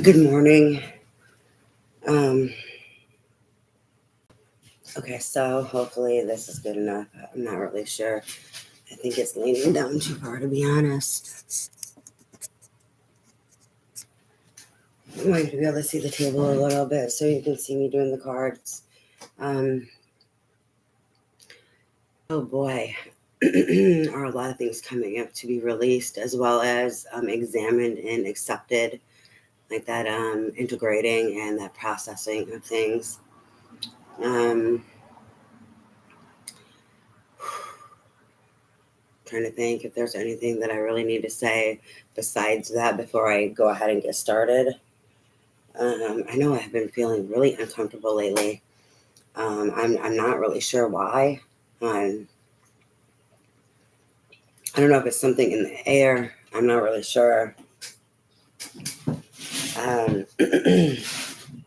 Good morning. Um, okay, so hopefully this is good enough. I'm not really sure. I think it's leaning down too far, to be honest. I want you to be able to see the table a little bit so you can see me doing the cards. Um, oh boy, are a lot of things coming up to be released as well as examined and accepted, like that integrating and that processing of things. Um, Trying to think if there's anything that I really need to say besides that before I go ahead and get started. I know I've been feeling really uncomfortable lately. I'm not really sure why. Um, I don't know if it's something in the air. I'm not really sure. Um,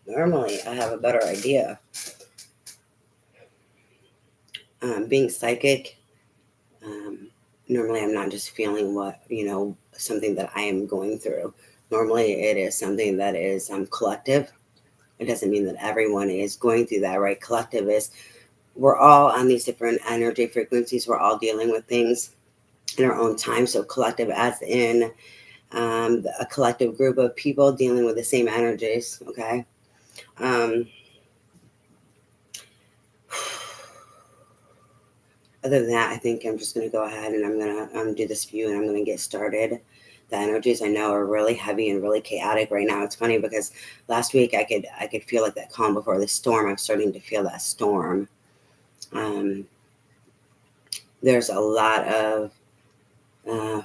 Normally, I have a better idea. Being psychic, um, normally I'm not just feeling something that I am going through. Normally, it is something that is collective. It doesn't mean that everyone is going through that, right? Collective is we're all on these different energy frequencies. We're all dealing with things in our own time. So collective, as in a collective group of people dealing with the same energies. Okay. Um, Other than that, I think I'm just going to go ahead and I'm going to do this view and I'm going to get started. The energies I know are really heavy and really chaotic right now. It's funny because last week I could feel like that calm before the storm. I'm starting to feel that storm. Um, there's a lot of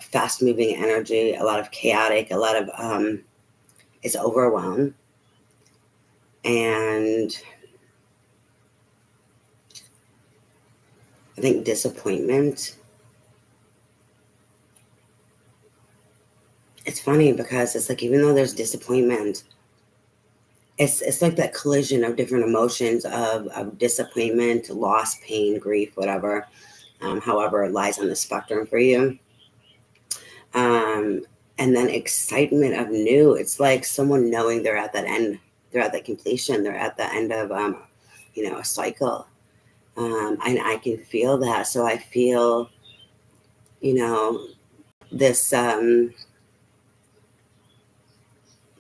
fast moving energy, a lot of chaotic, a lot of it's overwhelmed, and I think disappointment. It's funny because it's like even though there's disappointment, it's like that collision of different emotions of disappointment, loss, pain, grief, whatever, however it lies on the spectrum for you. Um, and then excitement of new. It's like someone knowing they're at that end, they're at that completion, they're at the end of a cycle. And I can feel that. So I feel, you know, this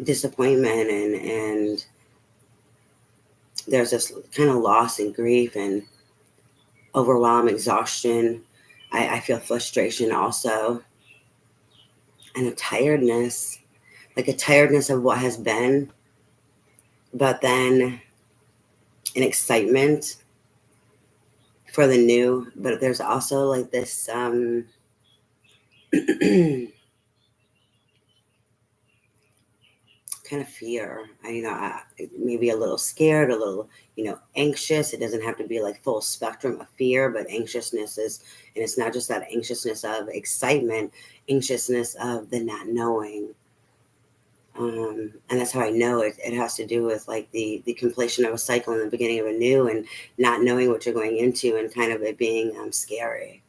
disappointment and there's this kind of loss and grief and overwhelm, exhaustion. I feel frustration also and a tiredness, like a tiredness of what has been, but then an excitement for the new. But there's also like this kind of fear. Maybe a little scared, a little, anxious. It doesn't have to be like full spectrum of fear, but anxiousness is, and it's not just that anxiousness of excitement, anxiousness of the not knowing. And that's how I know it. It has to do with like the completion of a cycle and the beginning of a new, and not knowing what you're going into, and kind of it being scary,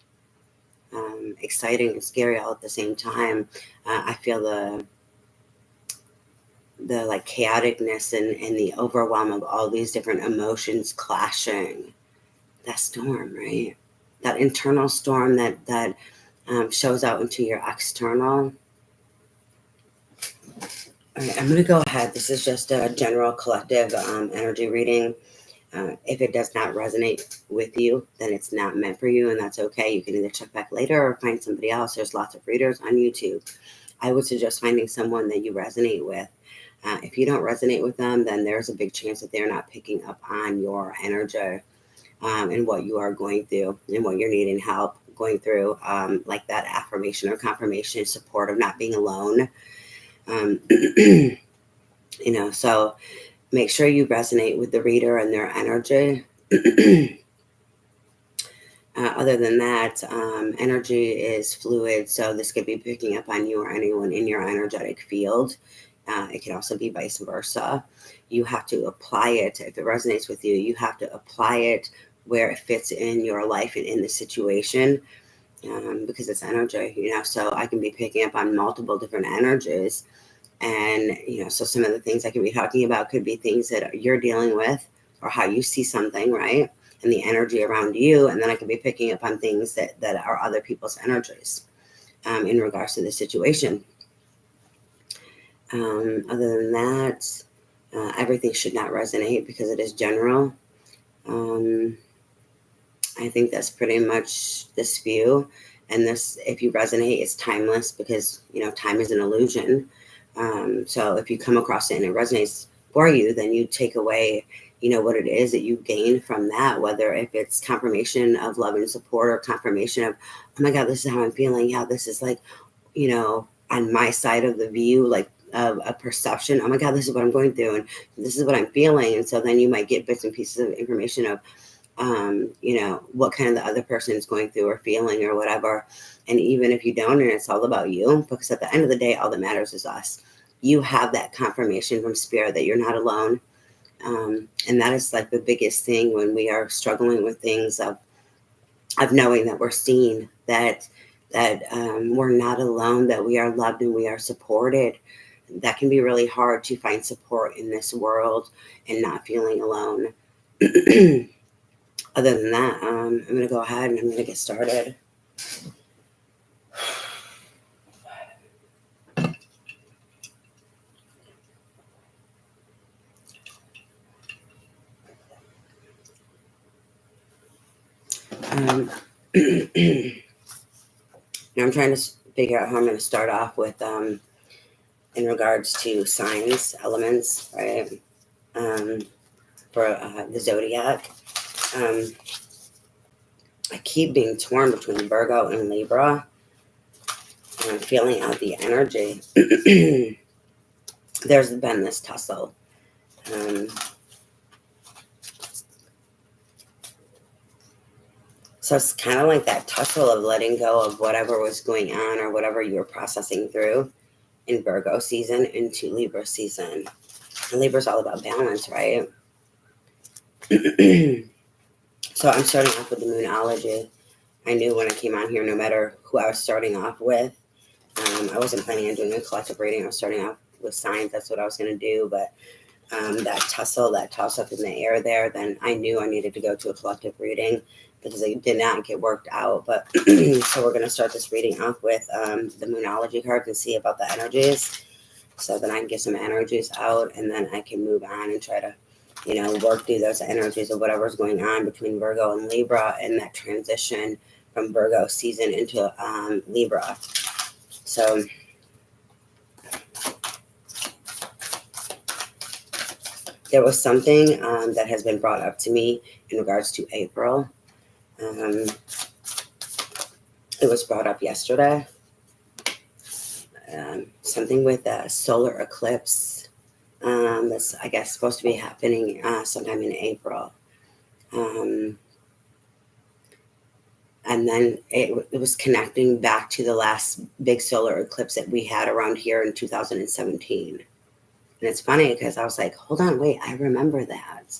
exciting and scary all at the same time. I feel the like chaoticness and the overwhelm of all these different emotions clashing. That storm, right? That internal storm that shows out into your external. All right, I'm going to go ahead. This is just a general collective energy reading. If it does not resonate with you, then it's not meant for you, and that's okay. You can either check back later or find somebody else. There's lots of readers on YouTube. I would suggest finding someone that you resonate with. If you don't resonate with them, then there's a big chance that they're not picking up on your energy and what you are going through and what you're needing help going through, like that affirmation or confirmation, support of not being alone. So make sure you resonate with the reader and their energy. Other than that, energy is fluid, so this could be picking up on you or anyone in your energetic field. It can also be vice versa. You have to apply it. If it resonates with you, you have to apply it where it fits in your life and in the situation, because it's energy, so I can be picking up on multiple different energies. And, so some of the things I could be talking about could be things that you're dealing with or how you see something, right? And the energy around you. And then I could be picking up on things that are other people's energies in regards to the situation. Other than that, everything should not resonate because it is general. I think that's pretty much this view. And this, if you resonate, it's timeless because, time is an illusion. So if you come across it and it resonates for you, then you take away, what it is that you gain from that, whether if it's confirmation of love and support or confirmation of, oh my God, this is how I'm feeling. Yeah, this is like, on my side of the view, like of a perception. Oh my God, this is what I'm going through and this is what I'm feeling. And so then you might get bits and pieces of information of, what kind of the other person is going through or feeling or whatever. And even if you don't, and it's all about you, because at the end of the day, all that matters is us. You have that confirmation from spirit that you're not alone. And that is like the biggest thing when we are struggling with things of knowing that we're seen, that we're not alone, that we are loved and we are supported. That can be really hard to find support in this world and not feeling alone. Other than that, I'm going to go ahead and I'm going to get started. I'm trying to figure out how I'm going to start off with in regards to signs, elements, right? For the zodiac. I keep being torn between Virgo and Libra. And I'm feeling out the energy. There's been this tussle. So it's kind of like that tussle of letting go of whatever was going on or whatever you were processing through in Virgo season into Libra season. And Libra's all about balance, right? So I'm starting off with the Moonology. I knew when I came on here, no matter who I was starting off with, I wasn't planning on doing a collective reading. I was starting off with signs. That's what I was going to do. But that tussle, that toss up in the air there, then I knew I needed to go to a collective reading because it did not get worked out. But so we're going to start this reading off with the Moonology cards and see about the energies. So then I can get some energies out and then I can move on and try to, work through those energies of whatever's going on between Virgo and Libra and that transition from Virgo season into Libra. So there was something that has been brought up to me in regards to April. It was brought up yesterday. Something with a solar eclipse that's, I guess, supposed to be happening sometime in April. And then it was connecting back to the last big solar eclipse that we had around here in 2017. And it's funny because I was like, hold on, wait, I remember that.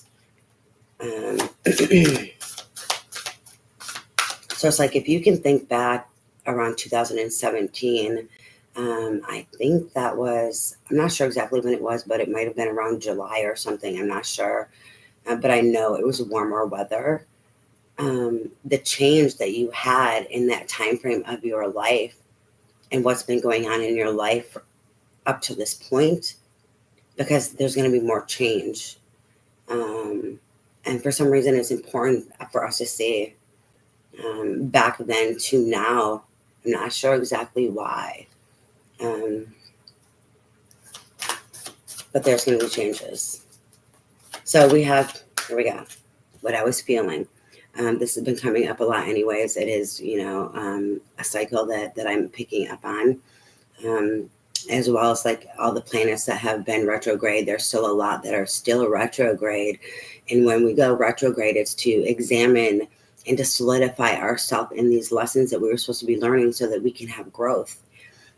So it's like, if you can think back around 2017, I think that was, I'm not sure exactly when it was, but it might have been around July or something. I'm not sure. But I know it was warmer weather. The change that you had in that time frame of your life and what's been going on in your life up to this point, because there's going to be more change. And for some reason, it's important for us to see back then to now. I'm not sure exactly why. But there's going to be changes. So here we go, what I was feeling. This has been coming up a lot anyways. It is, a cycle that I'm picking up on, as well as like all the planets that have been retrograde. There's still a lot that are still retrograde. And when we go retrograde, it's to examine and to solidify ourselves in these lessons that we were supposed to be learning so that we can have growth.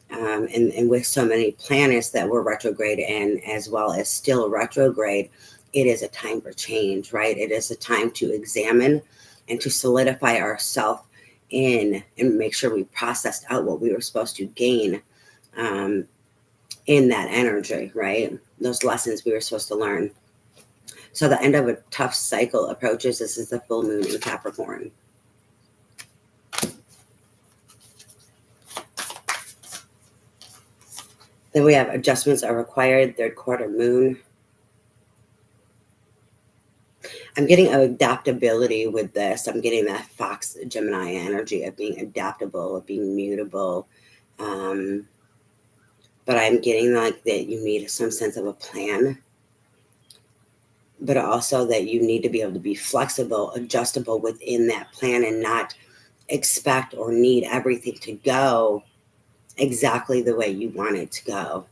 And with so many planets that were retrograde and as well as still retrograde, it is a time for change, right? It is a time to examine and to solidify ourselves in and make sure we processed out what we were supposed to gain in that energy, right? Those lessons we were supposed to learn. So the end of a tough cycle approaches. This is the full moon in Capricorn. Then we have adjustments are required, third quarter moon. I'm getting adaptability with this. I'm getting that Fox Gemini energy of being adaptable, of being mutable. But I'm getting like that you need some sense of a plan, but also that you need to be able to be flexible, adjustable within that plan and not expect or need everything to go exactly the way you want it to go.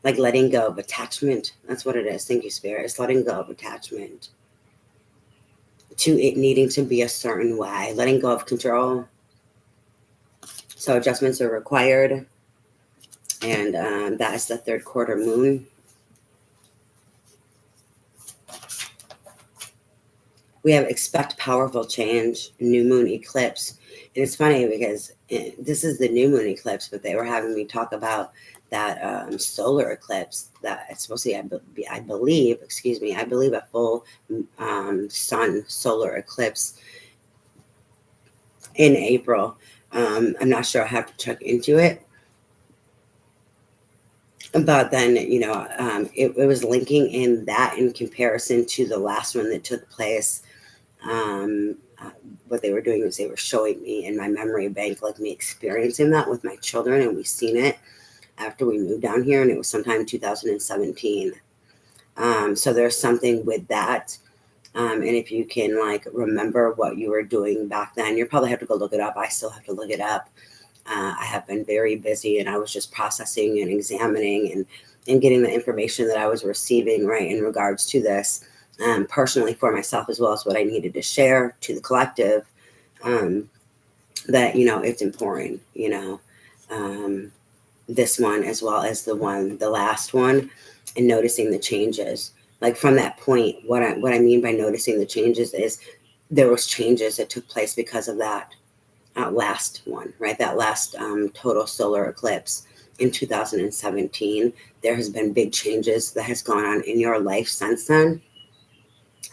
Like letting go of attachment. That's what it is. Thank you, Spirit. It's letting go of attachment to it needing to be a certain way, letting go of control. So adjustments are required. And that is the third quarter moon. We have expect powerful change, new moon eclipse. And it's funny because this is the new moon eclipse, but they were having me talk about that solar eclipse that it's supposed to be, I believe a full sun solar eclipse in April. I'm not sure. I have to check into it. But then, it was linking in that in comparison to the last one that took place. What they were doing is they were showing me in my memory bank, like me experiencing that with my children, and we've seen it after we moved down here, and it was sometime 2017. So there's something with that. And if you can like remember what you were doing back then, you'll probably have to go look it up. I still have to look it up. I have been very busy, and I was just processing and examining and getting the information that I was receiving, right, in regards to this, personally for myself, as well as what I needed to share to the collective, that, it's important, this one as well as the last one, and noticing the changes. Like from that point, what I mean by noticing the changes is there was changes that took place because of that. Last one, right? That last total solar eclipse in 2017. There has been big changes that has gone on in your life since then.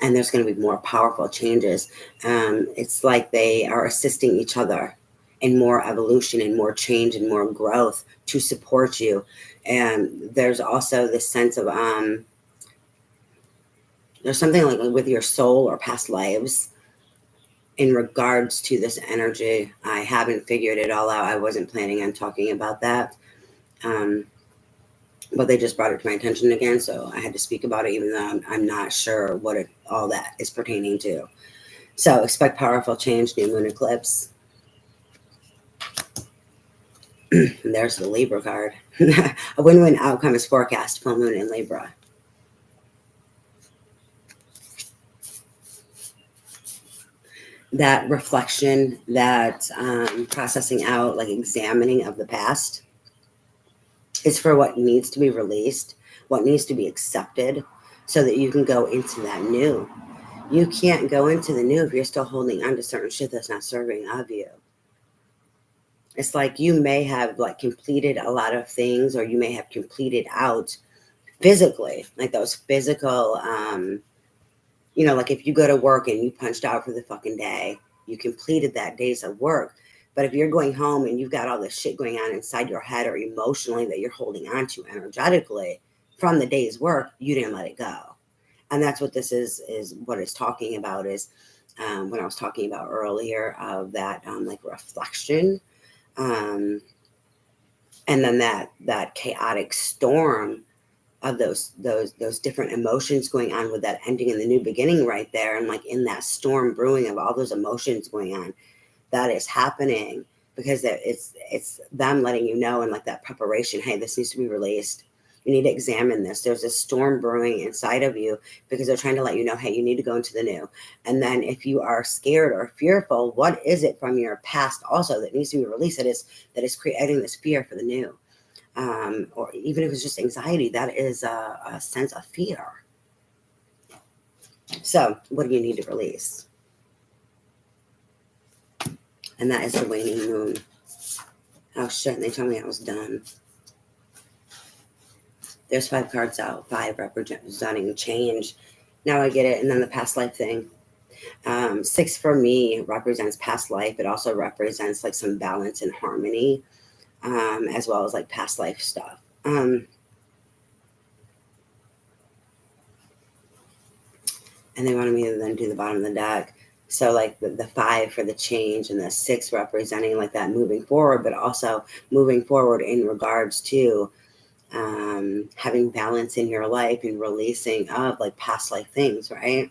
And there's going to be more powerful changes. It's like they are assisting each other in more evolution and more change and more growth to support you. And there's also this sense of, there's something like with your soul or past lives in regards to this energy. I haven't figured it all out. I wasn't planning on talking about that. But they just brought it to my attention again, so I had to speak about it, even though I'm not sure what all that is pertaining to. So expect powerful change, new moon eclipse. And there's the Libra card. A win-win outcome is forecast, full moon in Libra. That reflection, that processing out, like examining of the past, is for what needs to be released, what needs to be accepted, so that you can go into that new. You can't go into the new if you're still holding on to certain shit that's not serving of you. It's like you may have like completed a lot of things, or you may have completed out physically, like those physical, like if you go to work and you punched out for the fucking day, you completed that days of work. But if you're going home and you've got all this shit going on inside your head or emotionally that you're holding on to energetically from the day's work, you didn't let it go. And that's what this is what it's talking about is when I was talking about earlier of that like reflection. And then that chaotic storm of those different emotions going on with that ending and the new beginning right there, and like in that storm brewing of all those emotions going on, that is happening because it's them letting you know, and like that preparation, hey, this needs to be released. You need to examine this. There's a storm brewing inside of you because they're trying to let you know, hey, you need to go into the new. And then if you are scared or fearful, what is it from your past also that needs to be released that is creating this fear for the new? Or even if it's just anxiety, that is a sense of fear. So what do you need to release? And that is the waning moon. Oh shit, and they told me I was done. There's 5 cards out, 5 representing change. Now I get it. And then the past life thing. 6 for me represents past life. It also represents like some balance and harmony, as well as like past life stuff. And they wanted me to then do the bottom of the deck. So like the 5 for the change and the 6 representing like that moving forward, but also moving forward in regards to having balance in your life and releasing of like past life things, right?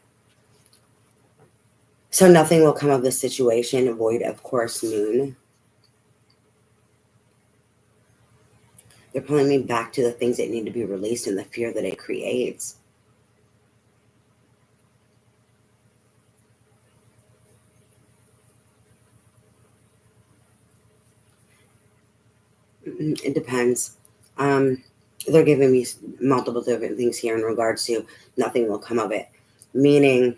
So nothing will come of this situation. Avoid, of course, moon. They're pulling me back to the things that need to be released and the fear that it creates. It depends. They're giving me multiple different things here in regards to nothing will come of it. Meaning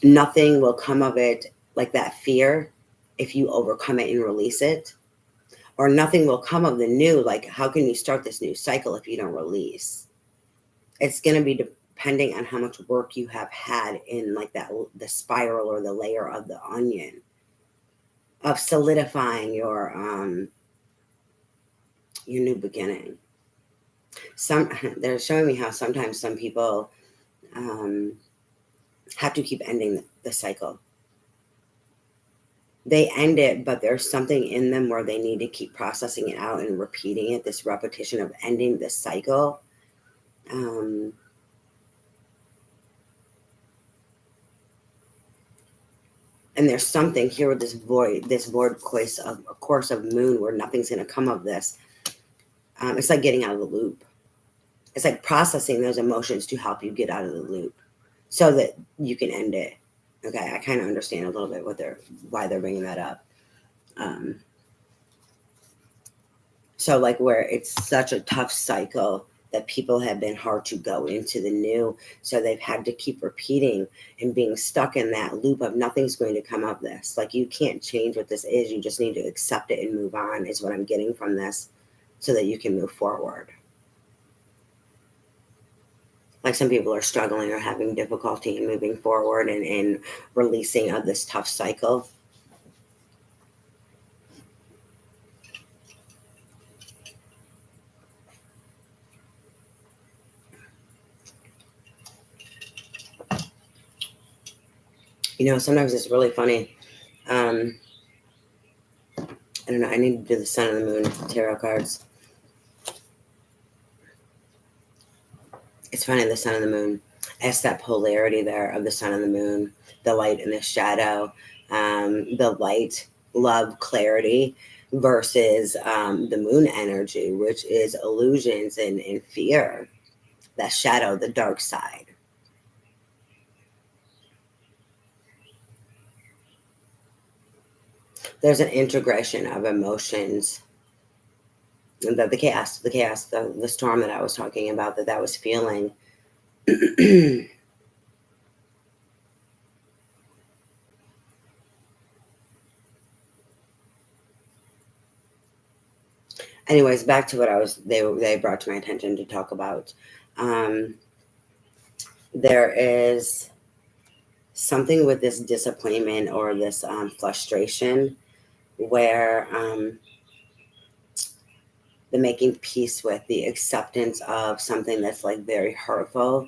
nothing will come of it, like that fear, if you overcome it and release it. Or nothing will come of the new, like how can you start this new cycle if you don't release? It's going to be depending on how much work you have had in like that, the spiral or the layer of the onion of solidifying your new beginning. They're showing me how sometimes some people have to keep ending the cycle. They end it, but there's something in them where they need to keep processing it out and repeating it, this repetition of ending the cycle. And there's something here with this course of moon where nothing's going to come of this. It's like getting out of the loop. It's like processing those emotions to help you get out of the loop so that you can end it. Okay, I kind of understand a little bit why they're bringing that up. So like where it's such a tough cycle that people have been hard to go into the new. So they've had to keep repeating and being stuck in that loop of nothing's going to come of this. Like you can't change what this is. You just need to accept it and move on is what I'm getting from this so that you can move forward. Like some people are struggling or having difficulty in moving forward and releasing of this tough cycle. Sometimes it's really funny. I don't know. I need to do the sun and the moon tarot cards. It's funny, the sun and the moon. It's that polarity there of the sun and the moon, the light and the shadow, the light, love, clarity versus the moon energy, which is illusions and fear, that shadow, the dark side. There's an integration of emotions. And the chaos, the storm that I was talking about, that was feeling. Anyways, back to what they brought to my attention to talk about. There is something with this disappointment or this frustration where the making peace with the acceptance of something that's like very hurtful.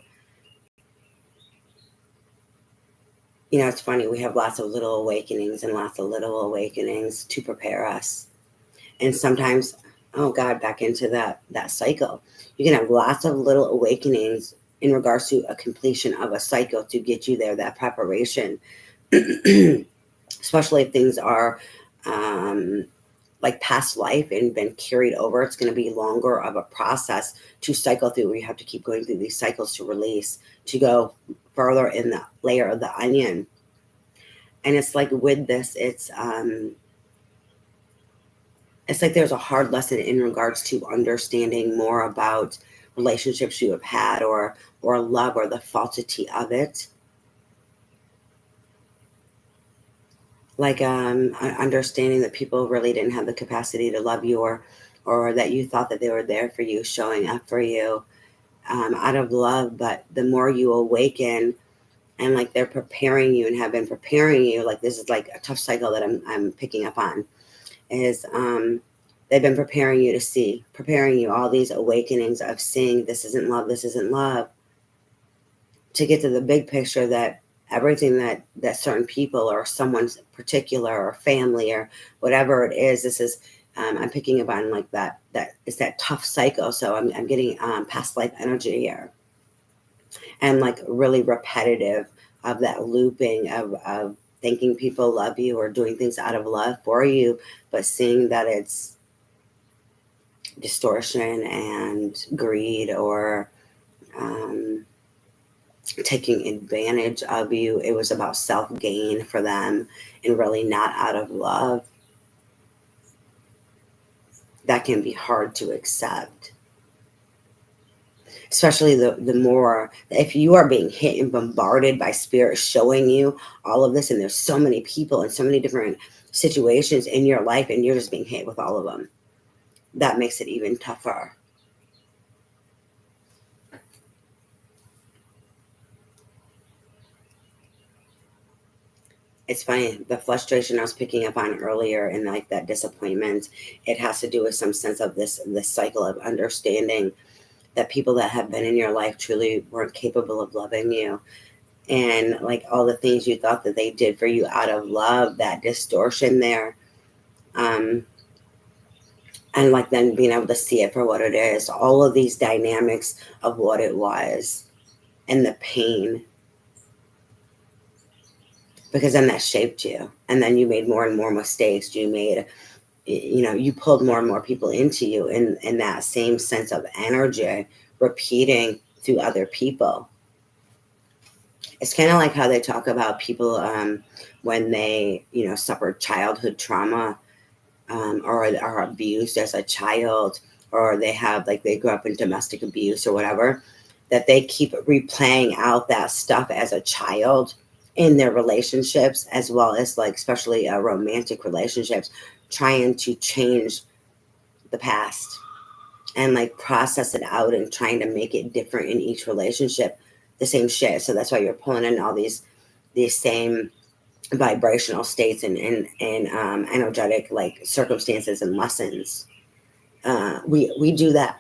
It's funny, we have lots of little awakenings to prepare us. And sometimes, oh God, back into that cycle. You can have lots of little awakenings in regards to a completion of a cycle to get you there, that preparation. Especially if things are like past life and been carried over, it's going to be longer of a process to cycle through, where you have to keep going through these cycles to release, to go further in the layer of the onion. And it's like with this, it's like there's a hard lesson in regards to understanding more about relationships you have had or love or the falsity of it. Like understanding that people really didn't have the capacity to love you, or or that you thought that they were there for you, showing up for you out of love. But the more you awaken, and like they're preparing you and have been preparing you, like this is like a tough cycle that I'm picking up on, is they've been preparing you to see, preparing you all these awakenings of seeing this isn't love, this isn't love, to get to the big picture that everything that certain people or someone's particular or family or whatever it is, this is I'm picking up on like that it's that tough cycle. So I'm getting past life energy here, and like really repetitive of that looping of thinking people love you or doing things out of love for you, but seeing that it's distortion and greed, or um, taking advantage of you. It was about self gain for them and really not out of love. That can be hard to accept, especially the more if you are being hit and bombarded by spirit showing you all of this, and there's so many people and so many different situations in your life, and you're just being hit with all of them. That makes it even tougher. It's funny, the frustration I was picking up on earlier and like that disappointment, it has to do with some sense of this cycle of understanding that people that have been in your life truly weren't capable of loving you, and like all the things you thought that they did for you out of love, that distortion there, um and like then being able to see it for what it is, all of these dynamics of what it was, and the pain, because then that shaped you, and then you made more and more mistakes. You made, you pulled more and more people into you in that same sense of energy, repeating through other people. It's kind of like how they talk about people when they suffered childhood trauma, or are abused as a child, or they have like they grew up in domestic abuse or whatever, that they keep replaying out that stuff as a child in their relationships, as well as like especially romantic relationships, trying to change the past and like process it out and trying to make it different in each relationship, the same shit. So that's why you're pulling in all these same vibrational states and energetic like circumstances and lessons. We do that.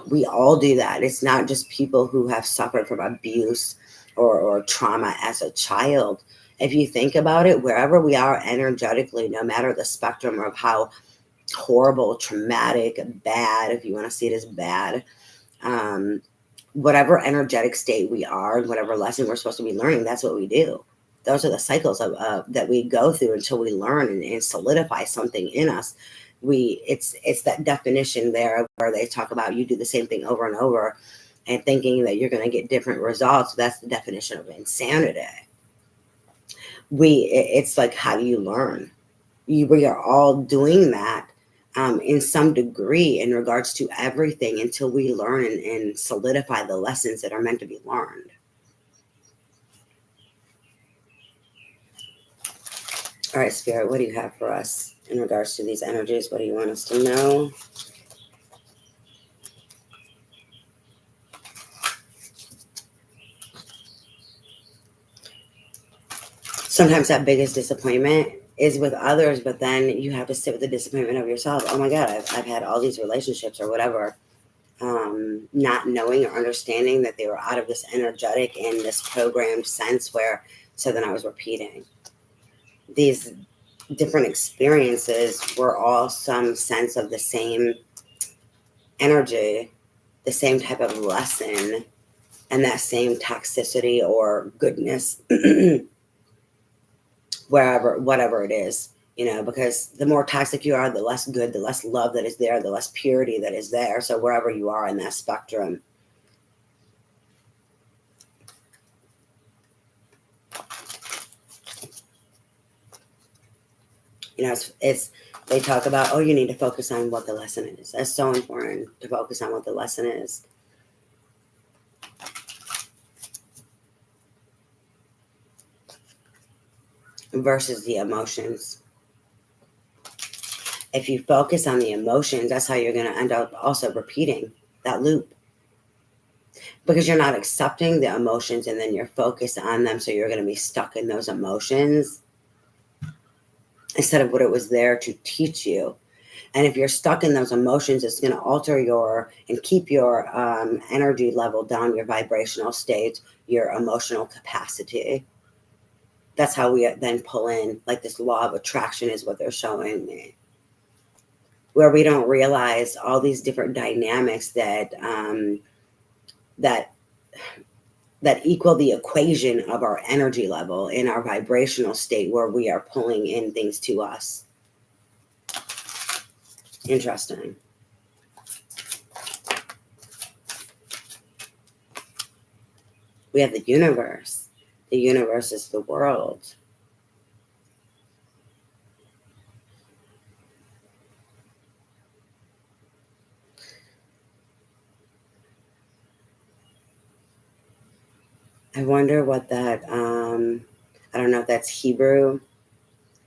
We all do that. It's not just people who have suffered from abuse or trauma as a child. If you think about it, wherever we are energetically, no matter the spectrum of how horrible, traumatic, bad, if you want to see it as bad, um, whatever energetic state we are and whatever lesson we're supposed to be learning, that's what we do. Those are the cycles of that we go through until we learn and solidify something in us. It's that definition there where they talk about you do the same thing over and over and thinking that you're going to get different results. That's the definition of insanity. It's like, how do you learn? We are all doing that in some degree in regards to everything until we learn and solidify the lessons that are meant to be learned. All right, Spirit, what do you have for us in regards to these energies? What do you want us to know? Sometimes that biggest disappointment is with others, but then you have to sit with the disappointment of yourself. Oh my God, I've had all these relationships or whatever, not knowing or understanding that they were out of this energetic and this programmed sense where, so then I was repeating. These different experiences were all some sense of the same energy, the same type of lesson, and that same toxicity or goodness, wherever, whatever it is, because the more toxic you are, the less good, the less love that is there, the less purity that is there. So wherever you are in that spectrum. It's they talk about, oh, you need to focus on what the lesson is. That's so important, to focus on what the lesson is. Versus the emotions. If you focus on the emotions, that's how you're going to end up also repeating that loop, because you're not accepting the emotions and then you're focused on them. So you're going to be stuck in those emotions instead of what it was there to teach you. And if you're stuck in those emotions, it's going to alter and keep your energy level down, your vibrational state, your emotional capacity. That's how we then pull in, like, this law of attraction is what they're showing me, where we don't realize all these different dynamics that that equal the equation of our energy level in our vibrational state, where we are pulling in things to us. Interesting. We have the universe. The universe is the world. I wonder what that, I don't know if that's Hebrew,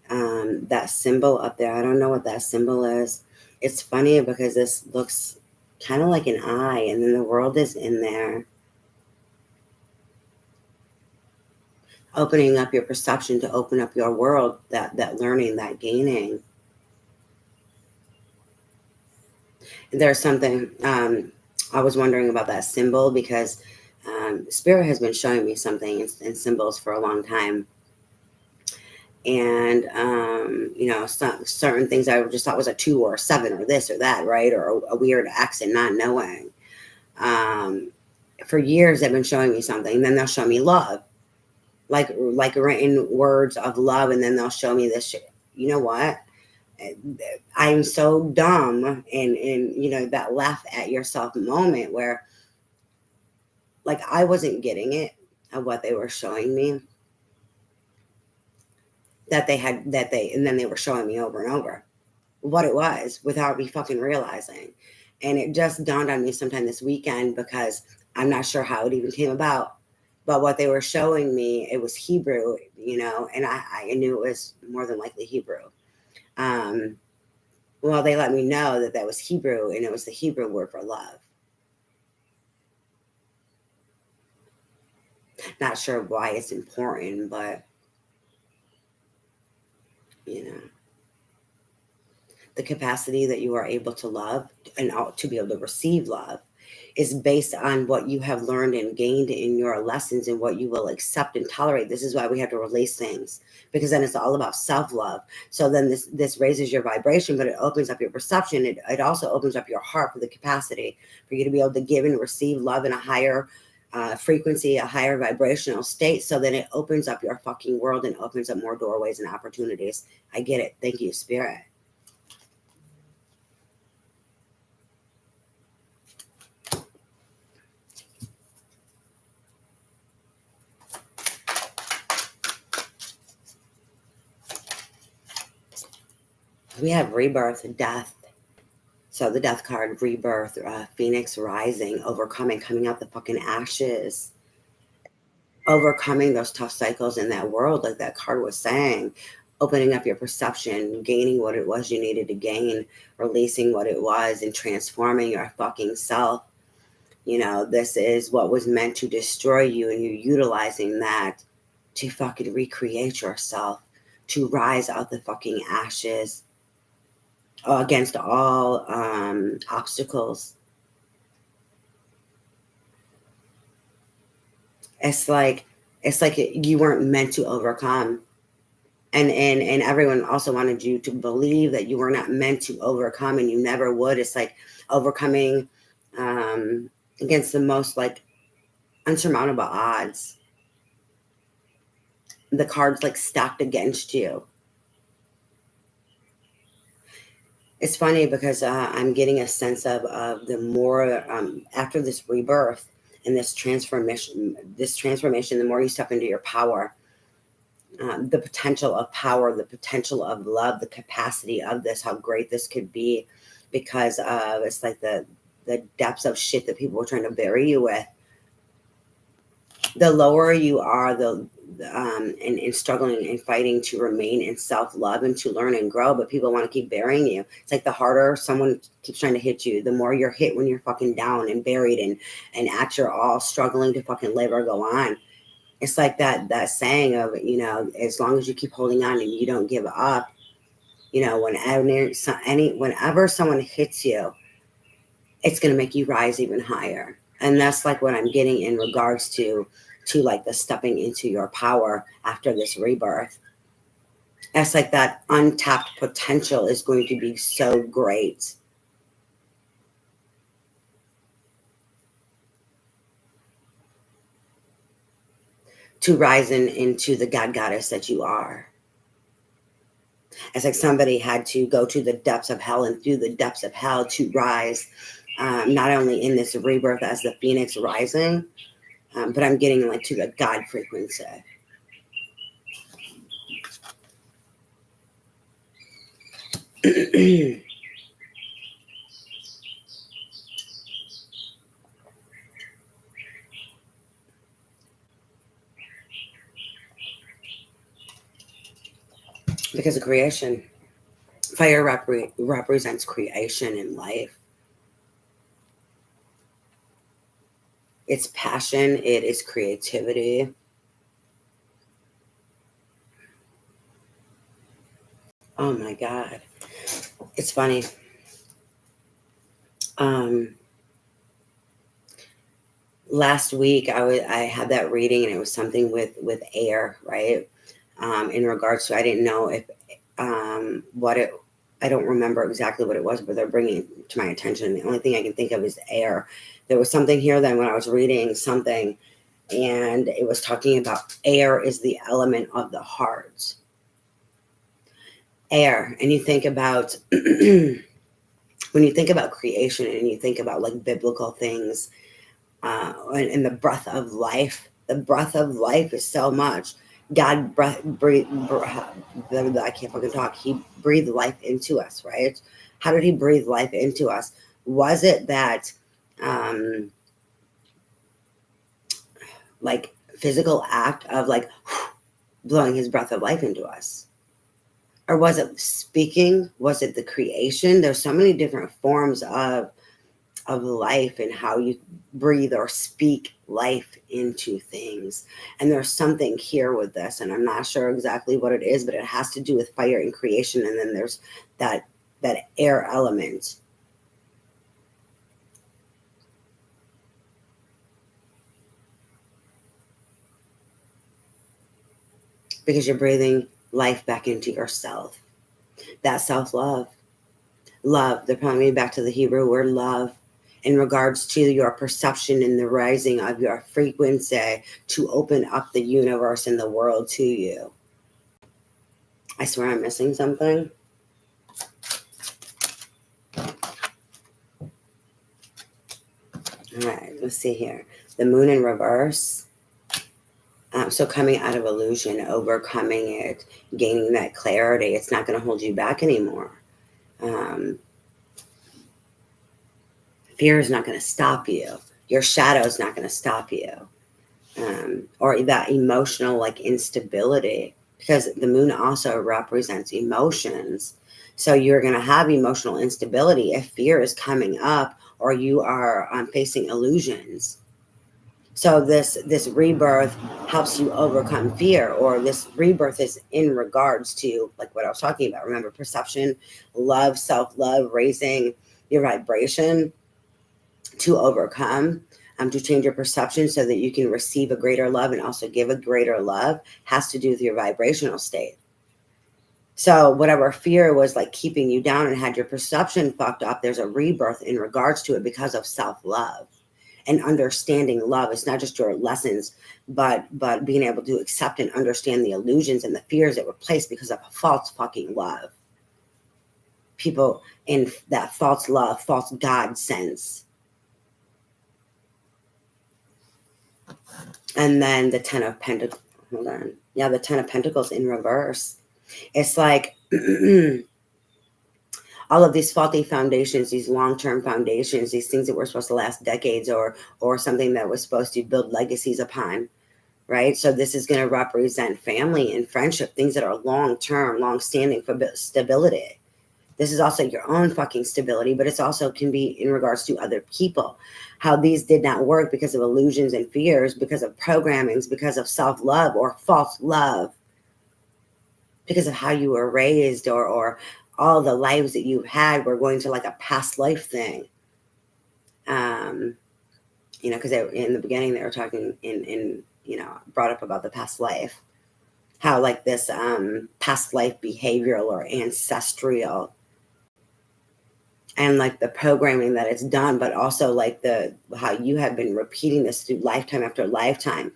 that symbol up there. I don't know what that symbol is. It's funny because this looks kind of like an eye, and then the world is in there. Opening up your perception to open up your world, that learning, that gaining. There's something, I was wondering about that symbol because Spirit has been showing me something in symbols for a long time. And, certain things I just thought was a 2 or a 7 or this or that, right? Or a weird accent, not knowing. For years, they've been showing me something. Then they'll show me love, like written words of love. And then they'll show me this shit. You know what? I'm so dumb. And that laugh at yourself moment where, like, I wasn't getting it of what they were showing me. And then they were showing me over and over what it was without me fucking realizing. And it just dawned on me sometime this weekend, because I'm not sure how it even came about, but what they were showing me, it was Hebrew, and I knew it was more than likely Hebrew. Well, they let me know that was Hebrew, and it was the Hebrew word for love. Not sure why it's important, but the capacity that you are able to love and to be able to receive love is based on what you have learned and gained in your lessons and what you will accept and tolerate. This is why we have to release things, because then it's all about self-love. So then this raises your vibration, but it opens up your perception. It also opens up your heart for the capacity for you to be able to give and receive love in a higher frequency, a higher vibrational state. So then it opens up your fucking world and opens up more doorways and opportunities. I get it. Thank you, Spirit. We have rebirth and death. So the death card, rebirth, Phoenix rising, overcoming, coming out the fucking ashes, overcoming those tough cycles in that world, like that card was saying, opening up your perception, gaining what it was you needed to gain, releasing what it was, and transforming your fucking self. This is what was meant to destroy you, and you're utilizing that to fucking recreate yourself, to rise out the fucking ashes, against all obstacles. It's like you weren't meant to overcome, and everyone also wanted you to believe that you were not meant to overcome, and you never would. It's like overcoming against the most, like, unsurmountable odds. The cards, like, stacked against you. It's funny because I'm getting a sense of the more after this rebirth and this transformation, the more you step into your power, the potential of power, the potential of love, the capacity of this, how great this could be, because it's like the depths of shit that people were trying to bury you with. The lower you are, the and struggling and fighting to remain in self-love and to learn and grow, but people want to keep burying you. It's like the harder someone keeps trying to hit you, the more you're hit when you're fucking down and buried and at your all struggling to fucking live or go on. It's like that saying of, as long as you keep holding on and you don't give up, whenever someone hits you, it's going to make you rise even higher. And that's like what I'm getting in regards to like the stepping into your power after this rebirth. It's like that untapped potential is going to be so great. To rise into the God goddess that you are. It's like somebody had to go to the depths of hell and through the depths of hell to rise, not only in this rebirth as the phoenix rising, but I'm getting like to the God frequency. Because of creation. Fire represents creation in life. It's passion. It is creativity. Oh my God. It's funny. Last week I had that reading, and it was something with air, right? In regards to, I didn't know if I don't remember exactly what it was, but they're bringing it to my attention. The only thing I can think of is air. There was something here then when I was reading something, and it was talking about air is the element of the heart. Air. And you think about when you think about creation and you think about like biblical things, and the breath of life is so much. God breathed, I can't fucking talk. He breathed life into us, right? How did he breathe life into us? Was it that like physical act of like blowing his breath of life into us? Or was it speaking? Was it the creation? There's so many different forms of life and how you breathe or speak life into things. And there's something here with this, and I'm not sure exactly what it is, but it has to do with fire and creation. And then there's that air element. Because you're breathing life back into yourself. That self-love. Love. They're pulling me back to the Hebrew word love. In regards to your perception and the rising of your frequency to open up the universe and the world to you. I swear I'm missing something. All right, let's see here. The moon in reverse. So coming out of illusion, overcoming it, gaining that clarity, it's not going to hold you back anymore. Fear is not going to stop you. Your shadow is not going to stop you. Or that emotional like instability, because the moon also represents emotions. So you're going to have emotional instability if fear is coming up or you are facing illusions. So this rebirth helps you overcome fear, or this rebirth is in regards to like what I was talking about. Remember, perception, love, self-love, raising your vibration to overcome, to change your perception so that you can receive a greater love and also give a greater love, has to do with your vibrational state. So whatever fear was like keeping you down and had your perception fucked up, there's a rebirth in regards to it because of self-love and understanding love. It's not just your lessons, but being able to accept and understand the illusions and the fears that were placed because of a false fucking love. People in that false love, false God sense. And then the 10 of Pentacles, hold on. Yeah, the 10 of Pentacles in reverse. It's like all of these faulty foundations, these long-term foundations, these things that were supposed to last decades or something that was supposed to build legacies upon. right? So this is going to represent family and friendship, things that are long-term, long-standing for stability. This is also your own fucking stability, but it's also can be in regards to other people. How these did not work because of illusions and fears, because of programmings, because of self-love or false love, because of how you were raised, or all the lives that you've had were going to like a past life thing. You know, because in the beginning they were talking in you know, brought up about the past life, how like this past life behavioral or ancestral, and like the programming that it's done, but also like the how you have been repeating this through lifetime after lifetime.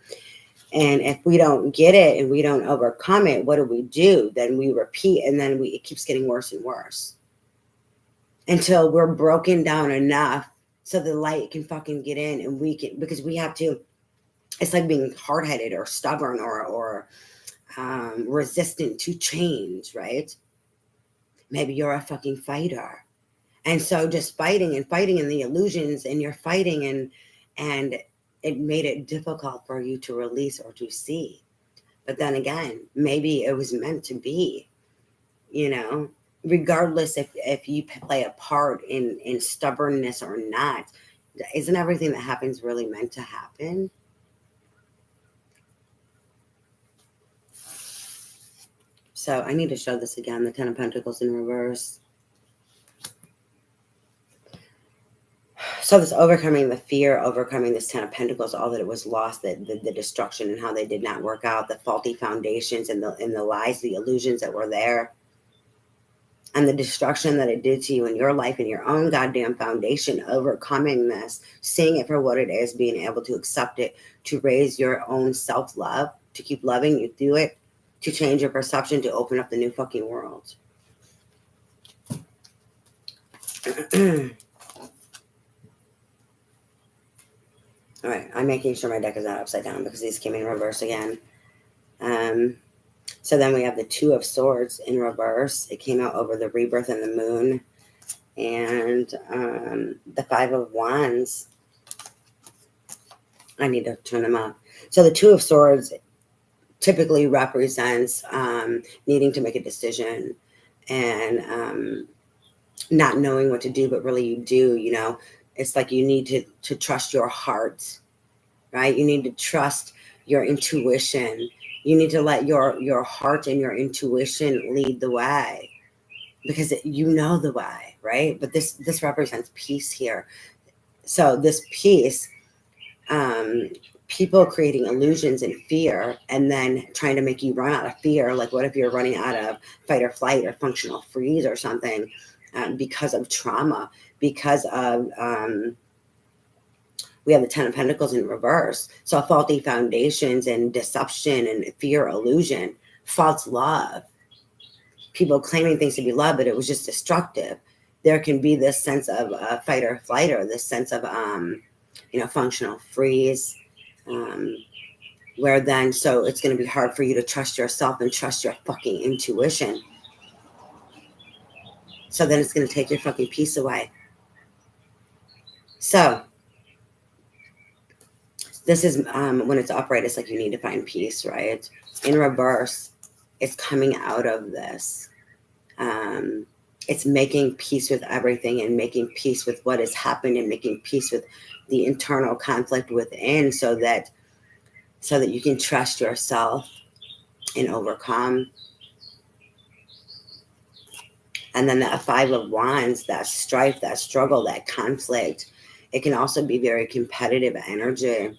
And if we don't get it and we don't overcome it, what do? Then we repeat, and then it keeps getting worse and worse until we're broken down enough so the light can fucking get in, and we can, because we have to. It's like being hard-headed or stubborn or resistant to change, right? Maybe you're a fucking fighter. And so just fighting and fighting in the illusions, and you're fighting, and it made it difficult for you to release or to see. But then again, maybe it was meant to be, you know, regardless if you play a part in stubbornness or not. Isn't everything that happens really meant to happen? So I need to show this again, the Ten of Pentacles in reverse. So this overcoming the fear, overcoming this Ten of Pentacles, all that it was lost, the destruction and how they did not work out, the faulty foundations and the lies, the illusions that were there, and the destruction that it did to you in your life and your own goddamn foundation, overcoming this, seeing it for what it is, being able to accept it, to raise your own self-love, to keep loving you through it, to change your perception, to open up the new fucking world. All right, I'm making sure my deck is not upside down because these came in reverse again. So then we have the Two of Swords in reverse. It came out over the rebirth and the moon. And the Five of Wands. I need to turn them up. So the Two of Swords typically represents needing to make a decision and not knowing what to do, but really you do, you know. It's like you need to trust your heart, right? You need to trust your intuition. You need to let your heart and your intuition lead the way, because you know the way, right? But this represents peace here. So this peace, people creating illusions and fear, and then trying to make you run out of fear. Like, what if you're running out of fight or flight or functional freeze or something because of trauma, because of we have the Ten of Pentacles in reverse. So faulty foundations and deception and fear, illusion, false love, people claiming things to be love, but it was just destructive. There can be this sense of fight or flight, or this sense of, you know, functional freeze, where then, so it's going to be hard for you to trust yourself and trust your fucking intuition. So then it's going to take your fucking peace away. So this is when it's upright, it's like you need to find peace, right? In reverse, it's coming out of this. It's making peace with everything and making peace with what has happened and making peace with the internal conflict within, so that you can trust yourself and overcome. And then that Five of Wands, that strife, that struggle, that conflict, it can also be very competitive energy.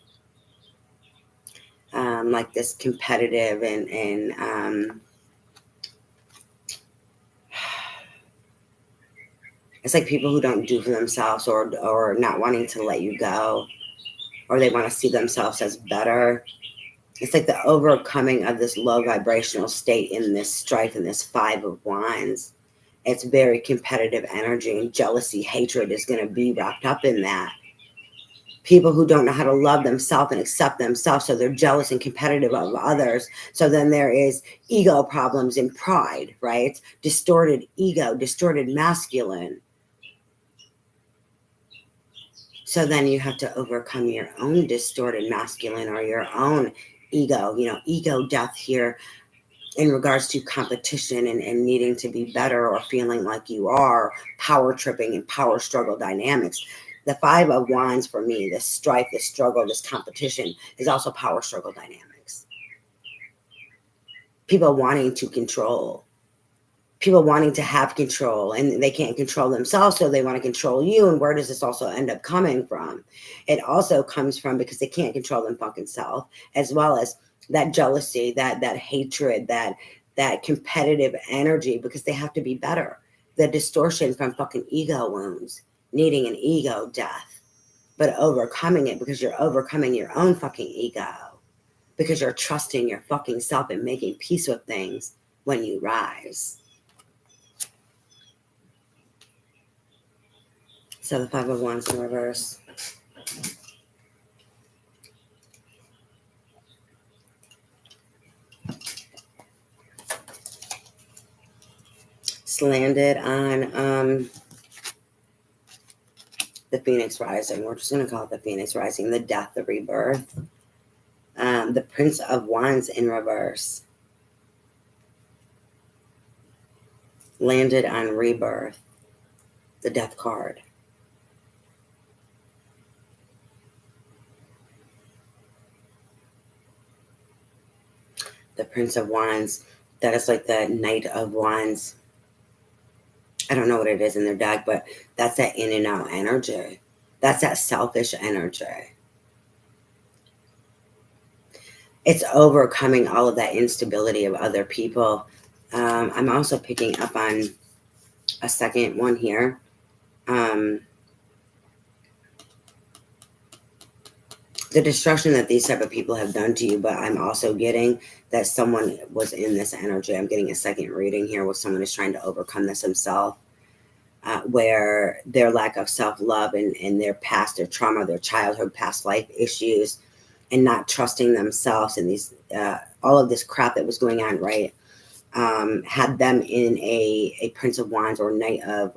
Like this competitive and it's like people who don't do for themselves, or not wanting to let you go, or they want to see themselves as better. It's like the overcoming of this low vibrational state in this strife and this Five of Wands. It's very competitive energy, and jealousy, hatred is going to be wrapped up in that. People who don't know how to love themselves and accept themselves, so they're jealous and competitive of others. So then there is ego problems and pride, right? Distorted ego, distorted masculine. So then you have to overcome your own distorted masculine, or your own ego, ego death here in regards to competition and needing to be better or feeling like you are, power tripping and power struggle dynamics. The Five of Wands for me, this strife, this struggle, this competition is also power struggle dynamics. People wanting to control, people wanting to have control, and they can't control themselves, so they want to control you. And where does this also end up coming from? It also comes from because they can't control them fucking self, as well as that jealousy, that hatred, that competitive energy, because they have to be better. The distortion from fucking ego wounds, needing an ego death, but overcoming it because you're overcoming your own fucking ego, because you're trusting your fucking self and making peace with things when you rise. So the Five of Wands in reverse. It's landed on the Phoenix Rising. We're just going to call it the Phoenix Rising, the death, the rebirth. The Prince of Wands in reverse. Landed on rebirth, the death card. The Prince of Wands, that is like the Knight of Wands. I don't know what it is in their deck, but that's that in and out energy. That's that selfish energy. It's overcoming all of that instability of other people. I'm also picking up on a second one here. The destruction that these type of people have done to you, but I'm also getting that someone was in this energy. I'm getting a second reading here where someone is trying to overcome this himself, where their lack of self-love and their past, their trauma, their childhood, past life issues, and not trusting themselves, and these all of this crap that was going on, right, had them in a Prince of Wands or Knight of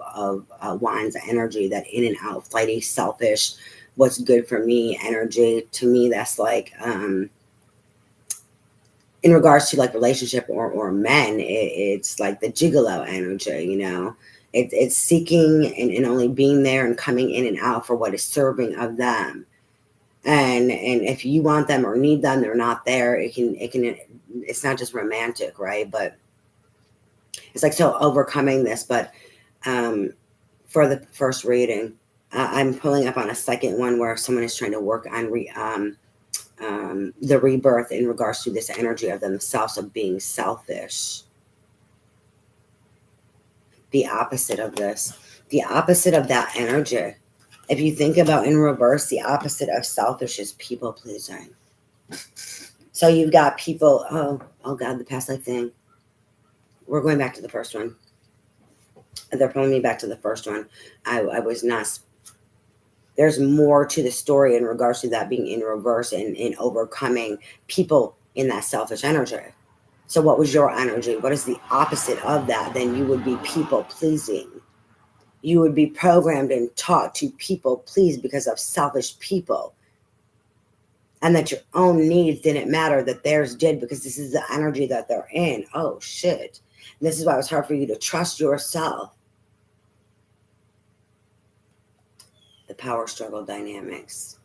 Wands energy, that in and out, flighty, selfish, what's good for me energy. To me, that's like in regards to like relationship or men, it's like the gigolo energy, it's seeking and only being there and coming in and out for what is serving of them. And if you want them or need them, they're not there. It's not just romantic, right? But it's like so overcoming this. But for the first reading, I'm pulling up on a second one where someone is trying to work on the rebirth in regards to this energy of themselves, of being selfish. The opposite of this, the opposite of that energy. If you think about in reverse, the opposite of selfish is people pleasing. So you've got people, oh God, the past life thing. We're going back to the first one. They're pulling me back to the first one. I was not. There's more to the story in regards to that being in reverse and in overcoming people in that selfish energy. So what was your energy? What is the opposite of that? Then you would be people pleasing. You would be programmed and taught to people please because of selfish people. And that your own needs didn't matter, that theirs did, because this is the energy that they're in. Oh, shit. And this is why it was hard for you to trust yourself. The power struggle dynamics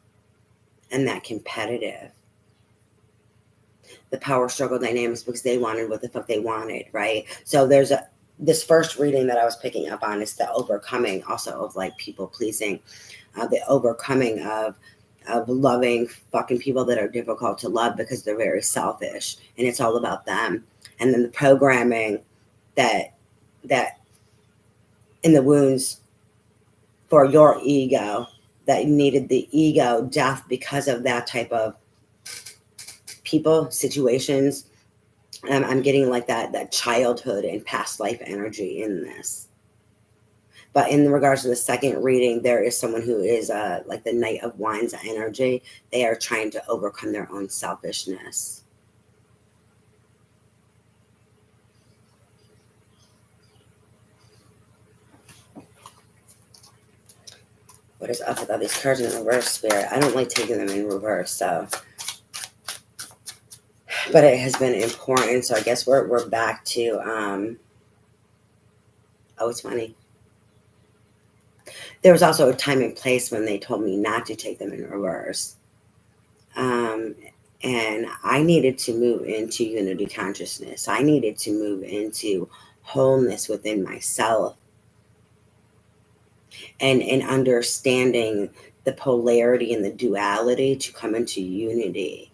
and that competitive. The power struggle dynamics because they wanted what the fuck they wanted, right? So there's this first reading that I was picking up on is the overcoming also of like people pleasing, the overcoming of loving fucking people that are difficult to love because they're very selfish and it's all about them. And then the programming that in the wounds for your ego, that needed the ego death because of that type of people, situations. I'm getting like that childhood and past life energy in this. But in regards to the second reading, there is someone who is like the Knight of Wands energy. They are trying to overcome their own selfishness. What is up with all these cards in reverse, Spirit? I don't like taking them in reverse, so. But it has been important. So I guess we're back to oh, it's funny. There was also a time and place when they told me not to take them in reverse. Um, and I needed to move into unity consciousness. I needed to move into wholeness within myself, and understanding the polarity and the duality to come into unity.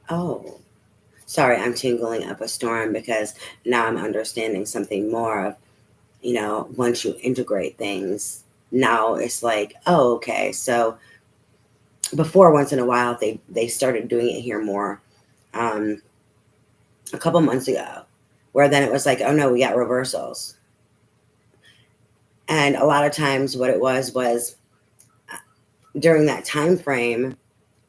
Oh, sorry, I'm tingling up a storm because now I'm understanding something more of, once you integrate things, now it's like, oh, okay. So before, once in a while, they started doing it here more, um, a couple months ago, where then it was like, oh no, we got reversals. And a lot of times what it was during that time frame,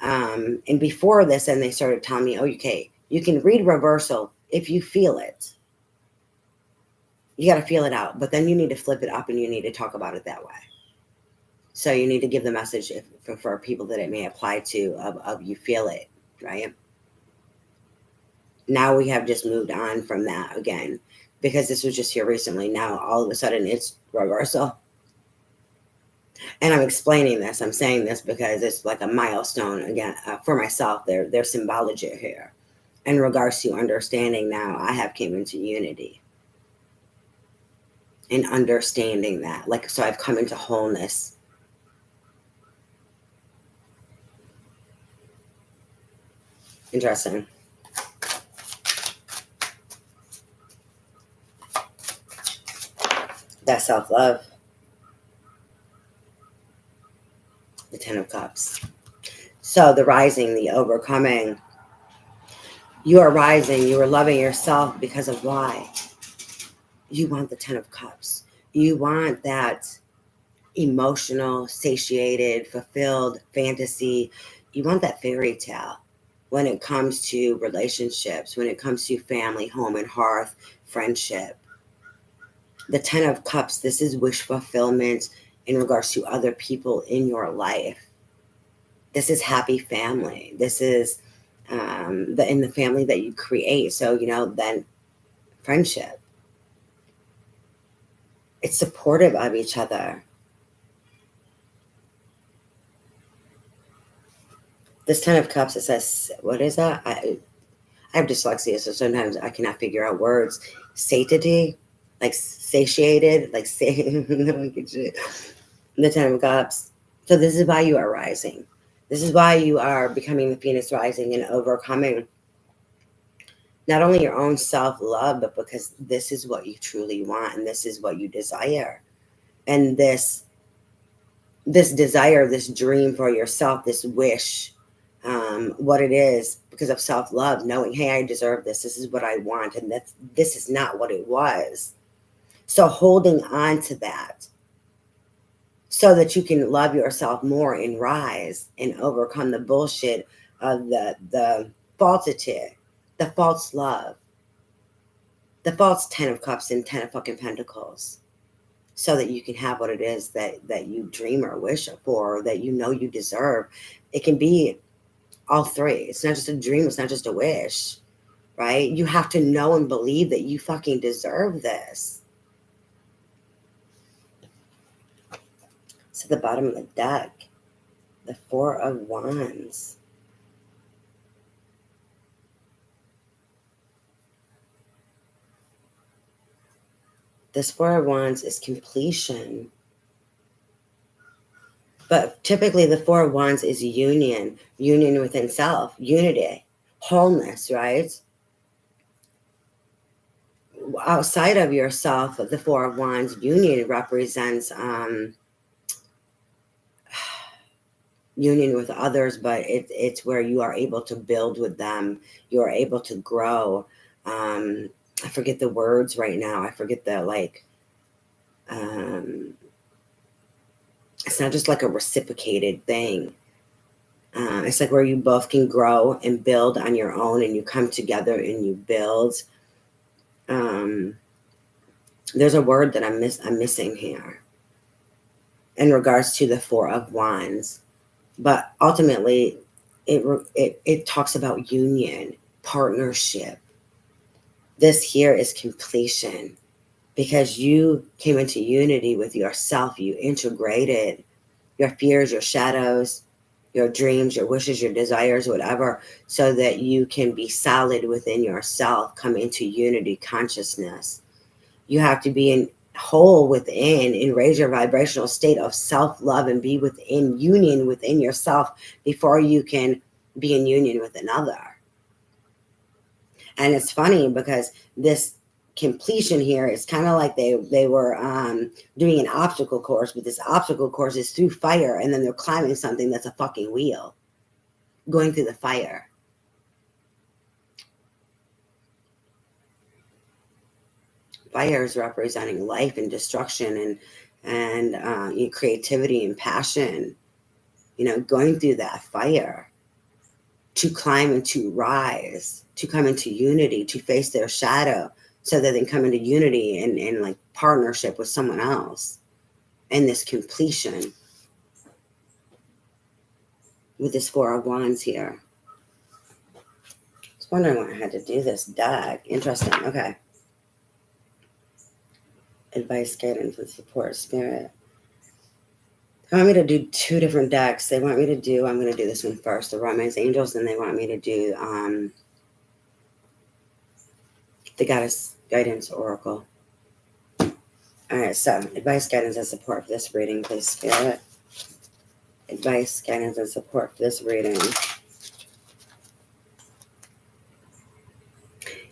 and before this, and they started telling me, oh, okay, you can read reversal if you feel it. You got to feel it out, but then you need to flip it up and you need to talk about it that way. So you need to give the message for people that it may apply to of you feel it, right? Now we have just moved on from that again, because this was just here recently. Now all of a sudden it's reversal. And I'm explaining this. I'm saying this because it's like a milestone again, for myself. There's symbology here in regards to understanding. Now I have came into unity and understanding that. Like, so I've come into wholeness. Interesting. That self-love. The Ten of Cups. So the rising, the overcoming. You are rising. You are loving yourself because of why? You want the Ten of Cups. You want that emotional, satiated, fulfilled fantasy. You want that fairy tale when it comes to relationships, when it comes to family, home and hearth, friendship. The Ten of Cups, this is wish fulfillment in regards to other people in your life. This is happy family. This is in the family that you create. So, then friendship. It's supportive of each other. This Ten of Cups, it says, what is that? I have dyslexia, so sometimes I cannot figure out words. Satiety, like satiated, like the Ten of Cups. So this is why you are rising. This is why you are becoming the Phoenix rising and overcoming not only your own self-love, but because this is what you truly want and this is what you desire. And this desire, this dream for yourself, this wish, what it is, because of self-love, knowing, hey, I deserve this. This is what I want. And this is not what it was. So holding on to that so that you can love yourself more and rise and overcome the bullshit of the falsity, the false love, the false Ten of Cups and Ten of fucking Pentacles, so that you can have what it is that you dream or wish for, or that you deserve. It can be all three. It's not just a dream. It's not just a wish, right? You have to know and believe that you fucking deserve this. To the bottom of the deck, the Four of Wands. This Four of Wands is completion. But typically the Four of Wands is union within self, unity, wholeness, right? Outside of yourself, the Four of Wands union represents union with others, but it's where you are able to build with them. You are able to grow. I forget the words right now. I forget the it's not just like a reciprocated thing. It's like where you both can grow and build on your own, and you come together and you build. There's a word that I'm missing here in regards to the Four of Wands, but ultimately it talks about union, partnership. This here is completion, because you came into unity with yourself. You integrated your fears, your shadows, your dreams, your wishes, your desires, whatever, so that you can be solid within yourself, come into unity consciousness. You have to be in whole within and raise your vibrational state of self-love and be within union within yourself before you can be in union with another. And it's funny because this completion here is kind of like they were doing an obstacle course, but this obstacle course is through fire, and then they're climbing something that's a fucking wheel going through the fire. Fire is representing life and destruction and creativity and passion, going through that fire to climb and to rise, to come into unity, to face their shadow, so that they can come into unity and like partnership with someone else. And this completion with this Four of Wands here. I was wondering why I had to do this deck. Interesting. Okay. Advice, guidance, and support, spirit. They want me to do two different decks. They want me to do, I'm going to do this one first, the Romance Angels, and they want me to do the Goddess Guidance Oracle. All right, so advice, guidance, and support for this reading, please, Spirit. Advice, guidance, and support for this reading.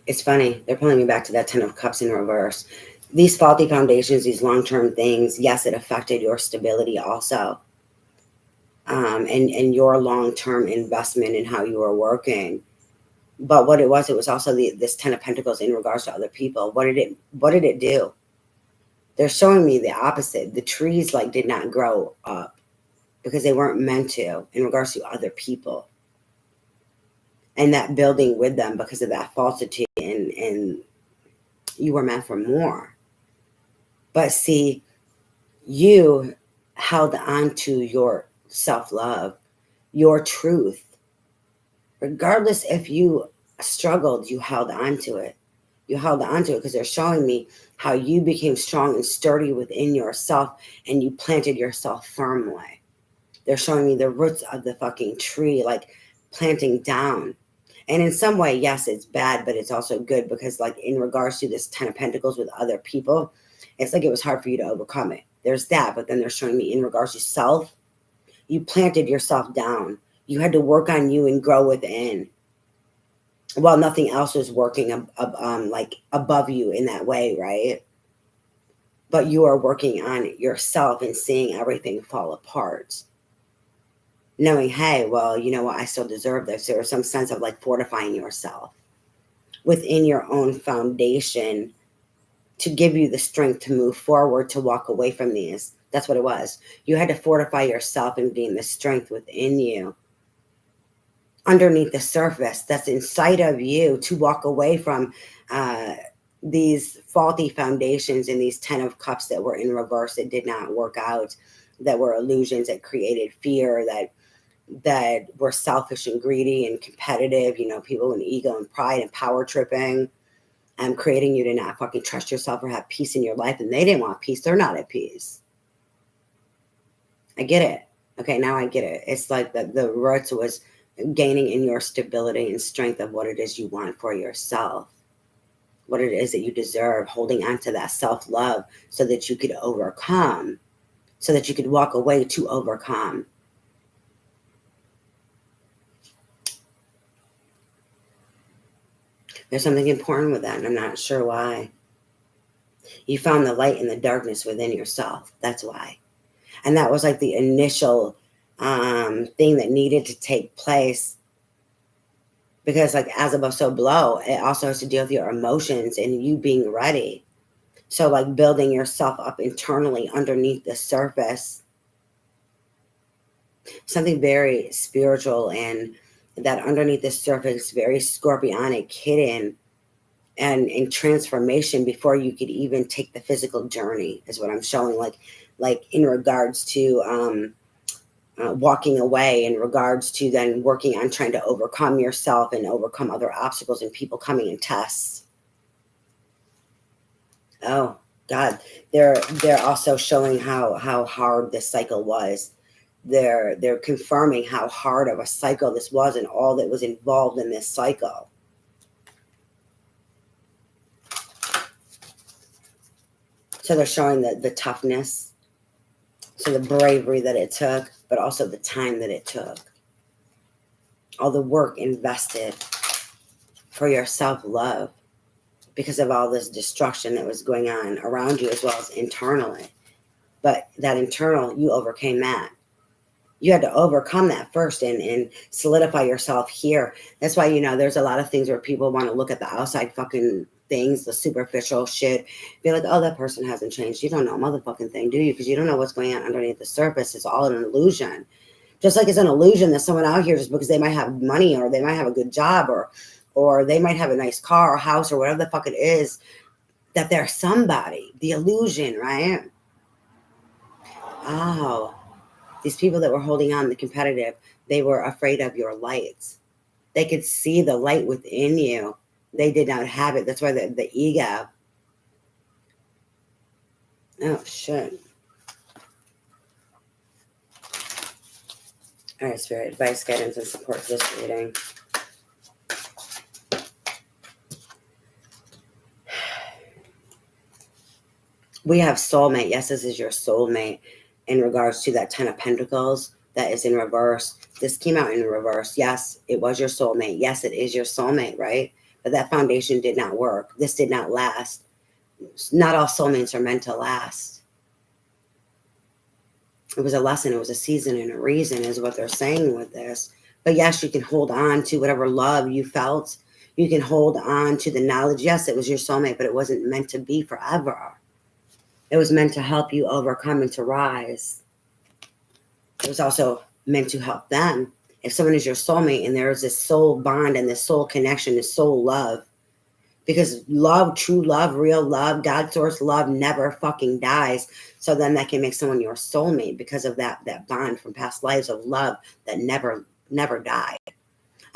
It's funny. They're pulling me back to that Ten of Cups in reverse. These faulty foundations, these long-term things, yes, it affected your stability also. And your long-term investment in how you were working. But what it was also this Ten of Pentacles in regards to other people. What did it do? They're showing me the opposite. The trees did not grow up because they weren't meant to in regards to other people. And that building with them because of that falsity, and you were meant for more. But see, you held on to your self-love, your truth. Regardless if you struggled, you held on to it. You held on to it because they're showing me how you became strong and sturdy within yourself, and you planted yourself firmly. They're showing me the roots of the fucking tree, like planting down. And in some way, yes, it's bad, but it's also good because in regards to this Ten of Pentacles with other people, it's like it was hard for you to overcome it. There's that, but then they're showing me in regards to self, you planted yourself down. You had to work on you and grow within. While nothing else was working above you in that way, right? But you are working on yourself and seeing everything fall apart. Knowing, hey, well, you know what? I still deserve this. There was some sense of fortifying yourself within your own foundation to give you the strength to move forward, to walk away from these. That's what it was. You had to fortify yourself and gain the strength within you, underneath the surface that's inside of you, to walk away from these faulty foundations and these Ten of Cups that were in reverse, that did not work out, that were illusions, that created fear, that were selfish and greedy and competitive, people with ego and pride and power tripping, and creating you to not fucking trust yourself or have peace in your life. And they didn't want peace. They're not at peace. I get it. Okay, now I get it. It's like the roots was gaining in your stability and strength of what it is you want for yourself, what it is that you deserve, holding on to that self-love so that you could overcome, so that you could walk away to overcome. There's something important with that, and I'm not sure why. You found the light in the darkness within yourself. That's why. And that was the initial thing that needed to take place. Because as above, so below, it also has to deal with your emotions and you being ready. So building yourself up internally underneath the surface. Something very spiritual, and that underneath the surface, very scorpionic, hidden, and in transformation before you could even take the physical journey is what I'm showing. Like in regards to walking away in regards to then working on trying to overcome yourself and overcome other obstacles and people coming in tests. Oh God, they're also showing how hard this cycle was. They're confirming how hard of a cycle this was and all that was involved in this cycle. So they're showing the toughness, so the bravery that it took, but also the time that it took. All the work invested for your self-love because of all this destruction that was going on around you as well as internally. But that internal, you overcame that. You had to overcome that first and solidify yourself here. That's why, there's a lot of things where people want to look at the outside fucking things, the superficial shit, be like, oh, that person hasn't changed. You don't know a motherfucking thing, do you? Because you don't know what's going on underneath the surface. It's all an illusion. Just like it's an illusion that someone out here, just because they might have money or they might have a good job or they might have a nice car or house or whatever the fuck it is, that they're somebody. The illusion, right? Oh, these people that were holding on, the competitive, they were afraid of your lights. They could see the light within you. They did not have it. That's why the ego. Oh, shit. All right, Spirit, advice, guidance, and support for this reading. We have soulmate. Yes, this is your soulmate in regards to that 10 of Pentacles that is in reverse. This came out in reverse. Yes, it was your soulmate. Yes, it is your soulmate, right? But that foundation did not work. This did not last. Not all soulmates are meant to last. It was a lesson. It was a season and a reason is what they're saying with this. But yes, you can hold on to whatever love you felt. You can hold on to the knowledge. Yes, it was your soulmate, but it wasn't meant to be forever. It was meant to help you overcome and to rise. It was also meant to help them. If someone is your soulmate and there is this soul bond and this soul connection, this soul love, because love, true love, real love, God source love never fucking dies. So then that can make someone your soulmate because of that bond from past lives of love that never died.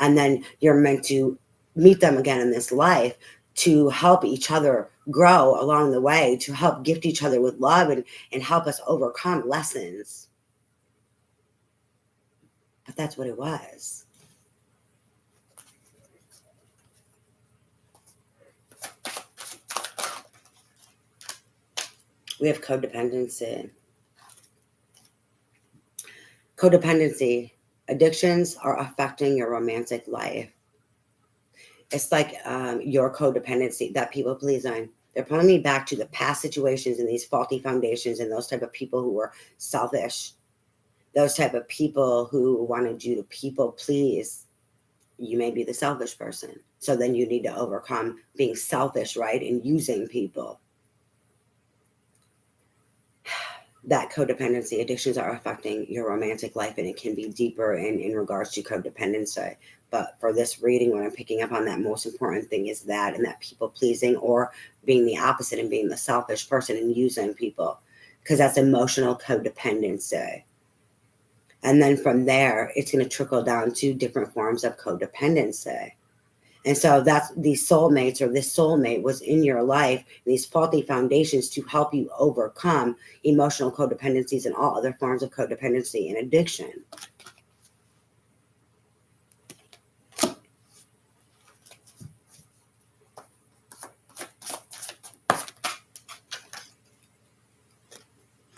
And then you're meant to meet them again in this life to help each other grow along the way, to help gift each other with love and help us overcome lessons. But that's what it was. We have codependency. Codependency. Addictions are affecting your romantic life. It's like your codependency, that people pleasing. They're pulling me back to the past situations and these faulty foundations and those type of people who were selfish. Those type of people who wanted you to people please. You may be the selfish person. So then you need to overcome being selfish, right? And using people. That codependency addictions are affecting your romantic life, and it can be deeper in regards to codependency. But for this reading, what I'm picking up on, that most important thing is that, and that people pleasing or being the opposite and being the selfish person and using people, because that's emotional codependency. And then from there, it's going to trickle down to different forms of codependency. And so that's these soulmates, or this soulmate was in your life, these faulty foundations to help you overcome emotional codependencies and all other forms of codependency and addiction.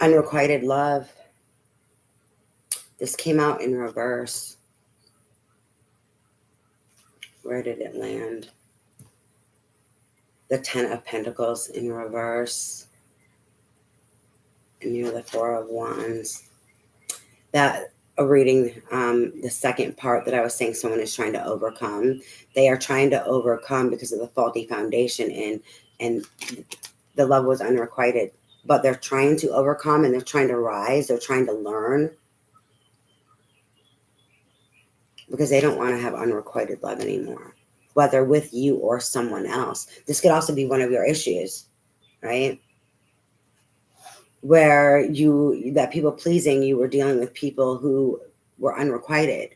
Unrequited love. This came out in reverse. Where did it land? The 10 of Pentacles in reverse. And you're the 4 of Wands. That reading, the second part that I was saying someone is trying to overcome. They are trying to overcome because of the faulty foundation and the love was unrequited. But they're trying to overcome and they're trying to rise. They're trying to learn. Because they don't want to have unrequited love anymore. Whether with you or someone else. This could also be one of your issues, right? where that people pleasing, you were dealing with people who were unrequited.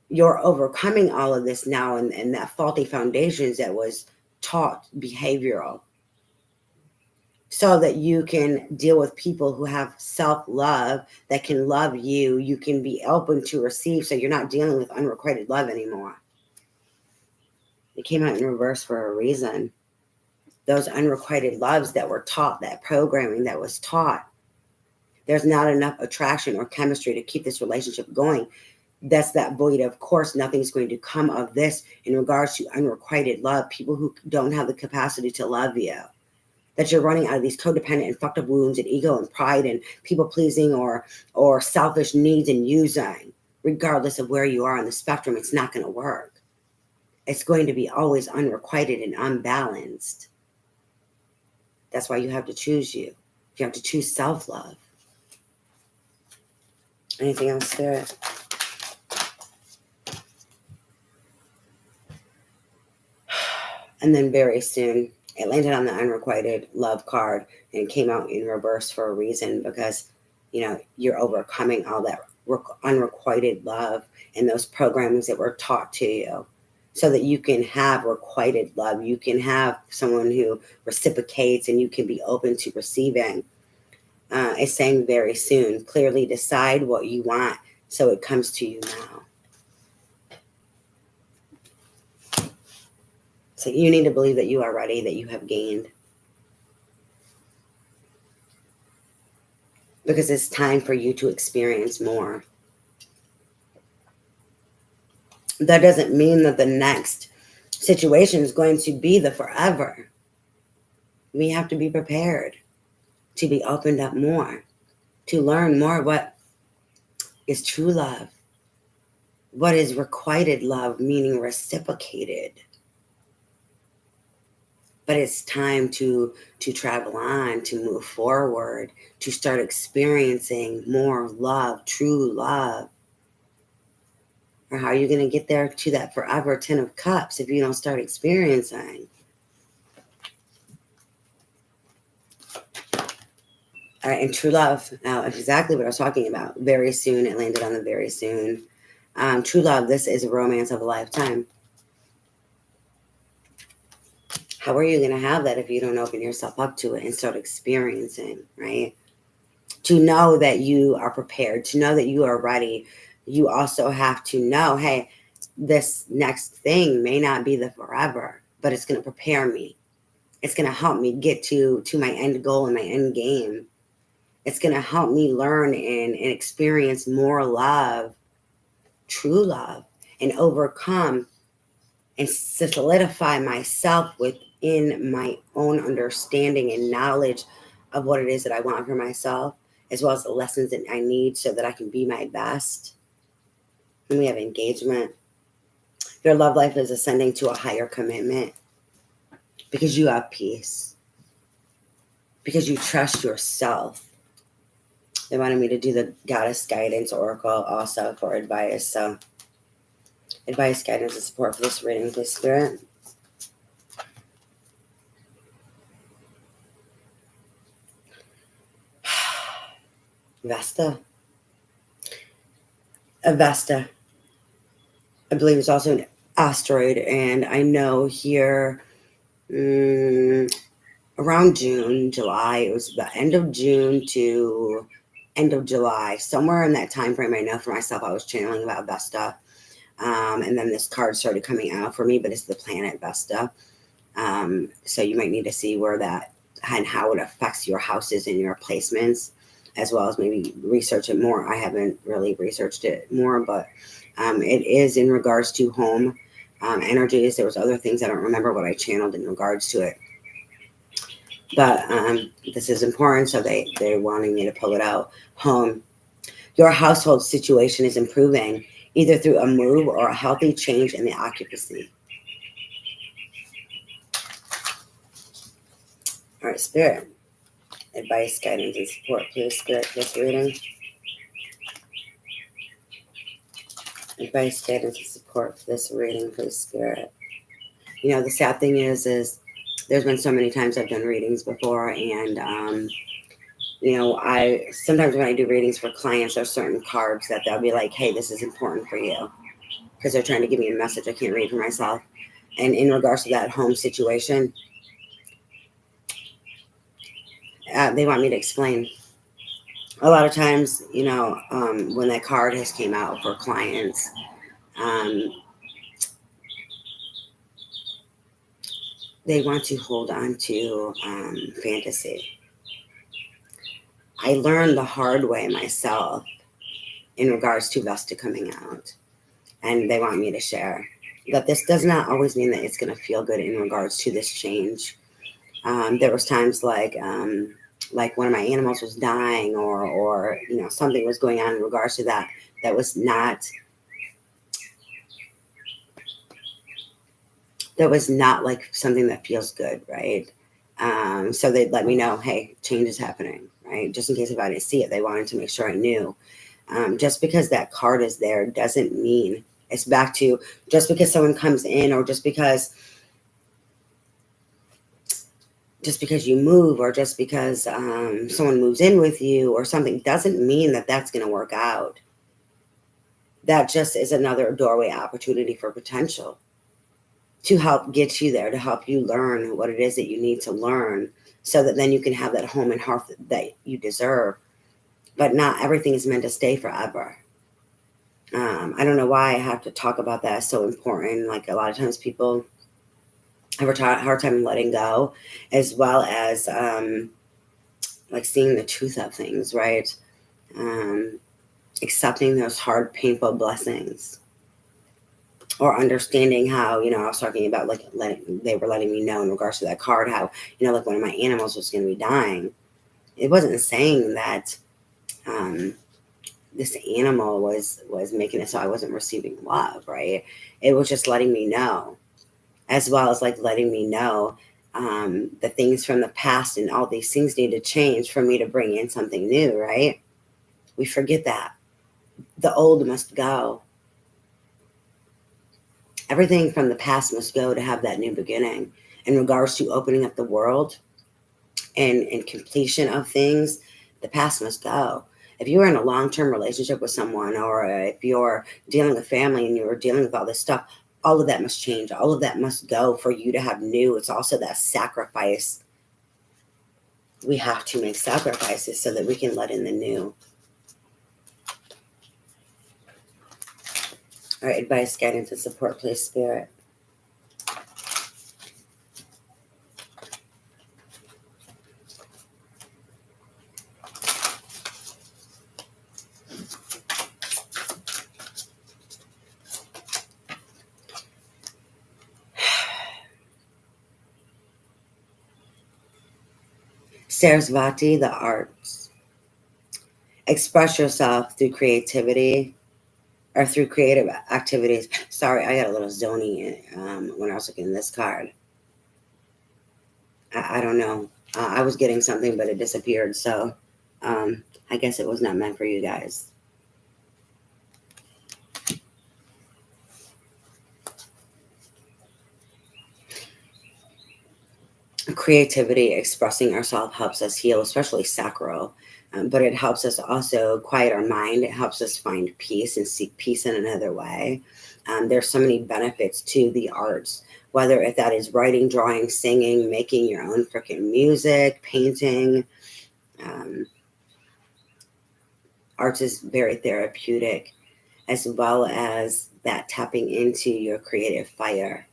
You're overcoming all of this now, and that faulty foundations that was taught behavioral, so that you can deal with people who have self-love, that can love you. You can be open to receive, so you're not dealing with unrequited love anymore. It came out in reverse for a reason. Those unrequited loves that were taught, that programming that was taught, there's not enough attraction or chemistry to keep this relationship going. That's that void. Of course, nothing's going to come of this in regards to unrequited love. People who don't have the capacity to love you, that you're running out of these codependent and fucked up wounds and ego and pride and people pleasing or selfish needs and using, regardless of where you are on the spectrum. It's not going to work. It's going to be always unrequited and unbalanced. That's why you have to choose you. You have to choose self-love. Anything else, Spirit? And then very soon, it landed on the unrequited love card, and it came out in reverse for a reason, because, you're overcoming all that unrequited love and those programs that were taught to you, so that you can have requited love. You can have someone who reciprocates, and you can be open to receiving. It's saying very soon, clearly decide what you want so it comes to you now. So you need to believe that you are ready, that you have gained. Because it's time for you to experience more. That doesn't mean that the next situation is going to be the forever. We have to be prepared to be opened up more, to learn more what is true love, what is requited love, meaning reciprocated. But it's time to travel on, to move forward, to start experiencing more love, true love. Or how are you going to get there to that forever 10 of cups if you don't start experiencing? All right, and true love, now exactly what I was talking about. Very soon, it landed on the very soon. True love, this is a romance of a lifetime. How are you going to have that if you don't open yourself up to it and start experiencing, right? To know that you are prepared, to know that you are ready, you also have to know, hey, this next thing may not be the forever, but it's going to prepare me. It's going to help me get to my end goal and my end game. It's going to help me learn and experience more love, true love, and overcome and solidify myself within my own understanding and knowledge of what it is that I want for myself, as well as the lessons that I need so that I can be my best. And we have engagement. Your love life is ascending to a higher commitment because you have peace, because you trust yourself. They wanted me to do the Goddess Guidance Oracle also for advice. So advice, guidance, and support for this reading, please, Spirit. Vesta. Vesta, I believe, is also an asteroid, and I know here around June, July, it was the end of June to end of July, somewhere in that time frame. I know for myself, I was channeling about Vesta, and then this card started coming out for me, but it's the planet Vesta. So you might need to see where that and how it affects your houses and your placements, as well as maybe research it more. I haven't really researched it more, but it is in regards to home energies. There was other things I don't remember what I channeled in regards to it, but this is important, so they're wanting me to pull it out. Home. Your household situation is improving, either through a move or a healthy change in the occupancy. All right, Spirit. Advice, guidance, and support, please, Spirit, for this reading. Advice, guidance, and support for this reading, please, Spirit. The sad thing is there's been so many times I've done readings before, and I sometimes when I do readings for clients, there's certain cards that they'll be like, hey, this is important for you, because they're trying to give me a message I can't read for myself. And in regards to that home situation, they want me to explain. A lot of times, when that card has came out for clients, um, they want to hold on to fantasy. I learned the hard way myself in regards to Vesta coming out, and they want me to share that this does not always mean that it's going to feel good in regards to this change. There was times like one of my animals was dying, or something was going on in regards to that was not like something that feels good, right? So they'd let me know, hey, change is happening, right? Just in case if I didn't see it, they wanted to make sure I knew. Just because that card is there doesn't mean it's back to just because someone comes in, or just because you move, or just because someone moves in with you or something, doesn't mean that that's going to work out. That just is another doorway opportunity for potential to help get you there, to help you learn what it is that you need to learn, so that then you can have that home and hearth that you deserve. But not everything is meant to stay forever. I don't know why I have to talk about that. It's so important. Like, a lot of times people have a hard time letting go, as well as like seeing the truth of things, right? Accepting those hard, painful blessings, or understanding how, I was talking about, like, they were letting me know in regards to that card, how, like, one of my animals was going to be dying. It wasn't saying that this animal was making it so I wasn't receiving love, right? It was just letting me know, as well as like letting me know the things from the past, and all these things need to change for me to bring in something new, right? We forget that. The old must go. Everything from the past must go to have that new beginning. In regards to opening up the world and completion of things, the past must go. If you're in a long-term relationship with someone, or if you're dealing with family and you're dealing with all this stuff, all of that must change. All of that must go for you to have new. It's also that sacrifice. We have to make sacrifices so that we can let in the new. All right, advice, guidance, and support, please, Spirit. Sarasvati, the arts. Express yourself through creativity, or through creative activities. Sorry, I got a little zony when I was looking at this card. I don't know. I was getting something, but it disappeared. So I guess it was not meant for you guys. Creativity, expressing ourselves, helps us heal, especially sacral. But it helps us also quiet our mind. It helps us find peace and seek peace in another way. There's so many benefits to the arts, whether if that is writing, drawing, singing, making your own freaking music, painting. Arts is very therapeutic, as well as that tapping into your creative fire,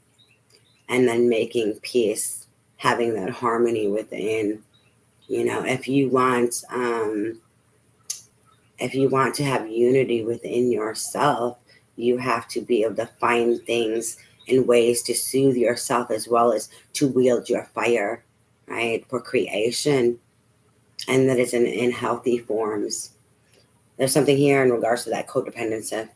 and then making peace, having that harmony within. If you want to have unity within yourself, you have to be able to find things and ways to soothe yourself, as well as to wield your fire, right, for creation, and that is in healthy forms. There's something here in regards to that codependency,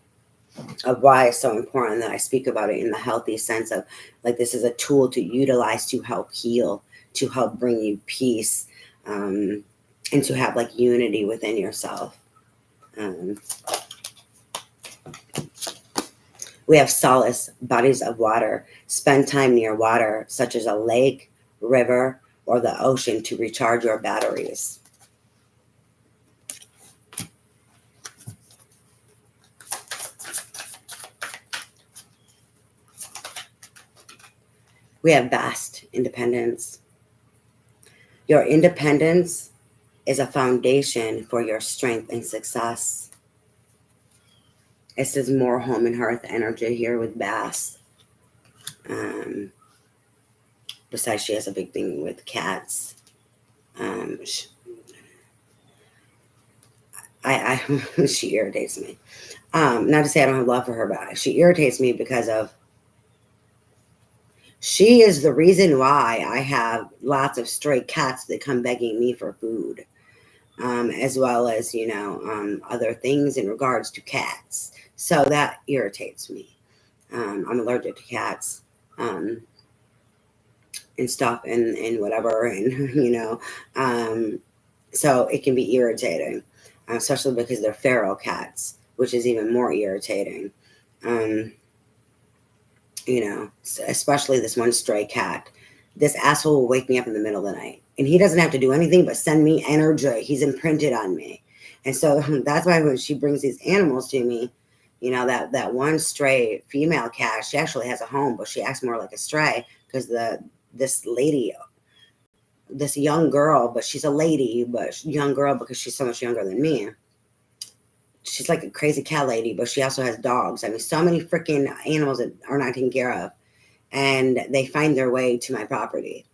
of why it's so important that I speak about it in the healthy sense of, like, this is a tool to utilize to help heal, to help bring you peace, and to have like unity within yourself. We have solace, bodies of water. Spend time near water, such as a lake, river, or the ocean, to recharge your batteries. We have vast independence. Your independence is a foundation for your strength and success. It says more home and hearth energy here with Bass. Besides, she has a big thing with cats. She irritates me. Not to say I don't have love for her, but she irritates me because of she is the reason why I have lots of stray cats that come begging me for food, as well as, other things in regards to cats. So that irritates me. I'm allergic to cats and stuff and whatever. And, so it can be irritating, especially because they're feral cats, which is even more irritating. Especially this one stray cat. This asshole will wake me up in the middle of the night. And he doesn't have to do anything but send me energy. He's imprinted on me. And so that's why when she brings these animals to me, that one stray female cat, she actually has a home, but she acts more like a stray because this young girl, but she's a lady, but young girl because she's so much younger than me. She's like a crazy cat lady, but she also has dogs. I mean, so many freaking animals that are not taken care of. And they find their way to my property.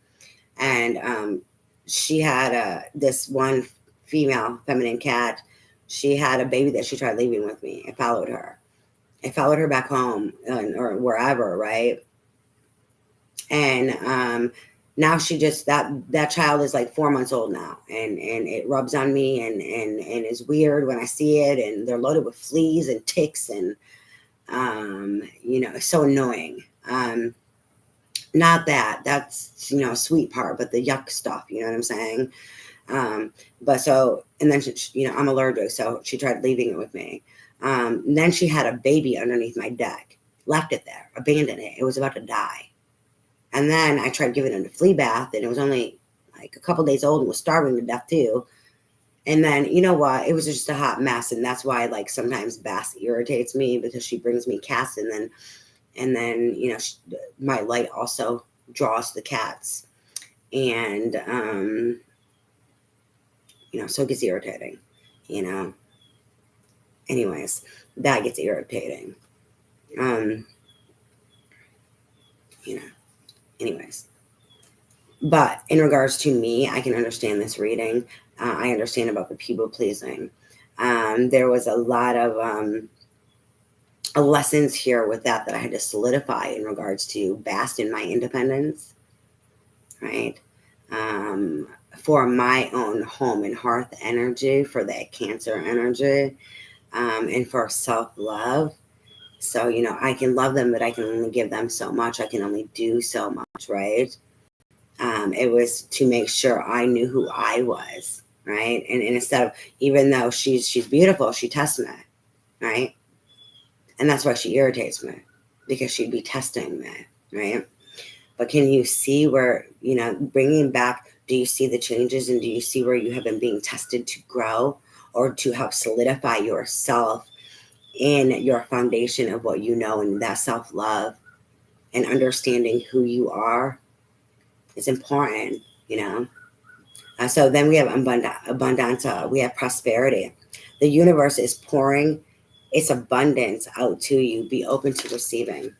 And she had this one female feminine cat. She had a baby that she tried leaving with me. I followed her back home or wherever, right? And now she just that child is like 4 months old now, and it rubs on me and is weird when I see it, and they're loaded with fleas and ticks, and it's so annoying. Not that's a sweet part, but the yuck stuff, you know what I'm saying? But so, and then she, I'm allergic, so she tried leaving it with me. And then she had a baby underneath my deck, left it there, abandoned it. It was about to die. And then I tried giving it a flea bath, and it was only like a couple days old and was starving to death too. And then, you know what? It was just a hot mess. And that's why, like, sometimes Bass irritates me because she brings me cats. And then, my light also draws the cats. And, so it gets irritating, Anyways, that gets irritating. Anyways. But in regards to me, I can understand this reading. I understand about the people pleasing. There was a lot of lessons here with that I had to solidify in regards to Bass and my independence, right? For my own home and hearth energy, for that Cancer energy, and for self-love. So, I can love them, but I can only give them so much. I can only do so much, right? It was to make sure I knew who I was, right? And instead of, even though she's beautiful, she tests me, right? And that's why she irritates me, because she'd be testing me, right? But can you see where, bringing back, do you see the changes, and do you see where you have been being tested to grow or to help solidify yourself in your foundation of what you know, and that self-love and understanding who you are? It's important, So then we have abundance. We have prosperity. The universe is pouring its abundance out to you. Be open to receiving.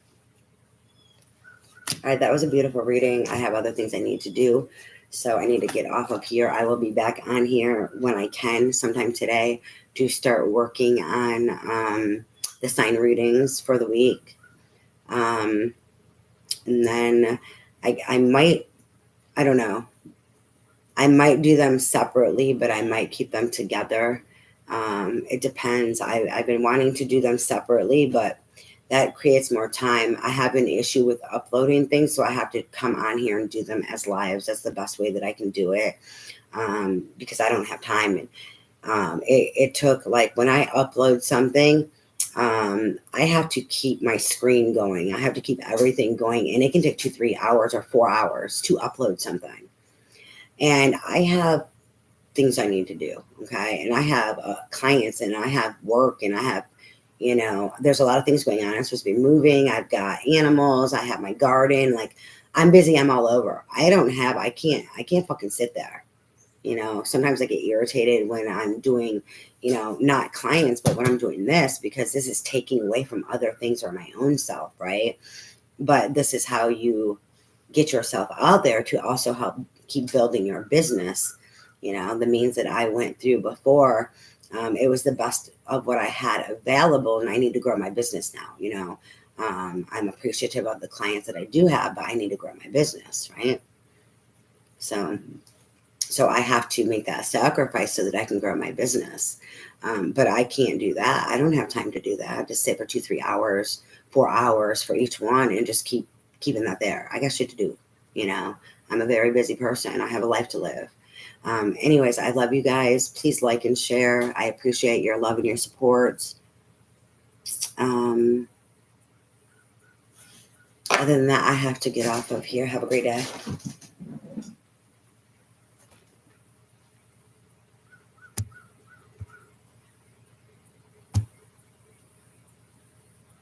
All right, that was a beautiful reading. I have other things I need to do, so I need to get off of here. I will be back on here when I can, sometime today, to start working on the sign readings for the week. And then I might, I don't know. I might do them separately, but I might keep them together. It depends. I've been wanting to do them separately, but that creates more time. I have an issue with uploading things, so I have to come on here and do them as lives. That's the best way that I can do it, because I don't have time. And it took, like, when I upload something, I have to keep my screen going. I have to keep everything going, and it can take 2-3 hours or 4 hours to upload something. And I have things I need to do, okay? And I have clients, and I have work, and I have, there's a lot of things going on. I'm supposed to be moving. I've got animals. I have my garden. Like, I'm busy. I'm all over. I can't fucking sit there. Sometimes I get irritated when I'm doing, not clients, but when I'm doing this, because this is taking away from other things or my own self, right? But this is how you get yourself out there to also help keep building your business. The means that I went through before, it was the best of what I had available, and I need to grow my business now. I'm appreciative of the clients that I do have, but I need to grow my business, right? So I have to make that sacrifice so that I can grow my business. But I can't do that. I don't have time to do that. Just sit for 2-3 hours, 4 hours for each one, and just keeping that there. I got shit to do. I'm a very busy person. I have a life to live. Anyways, I love you guys. Please like and share. I appreciate your love and your support. Other than that, I have to get off of here. Have a great day.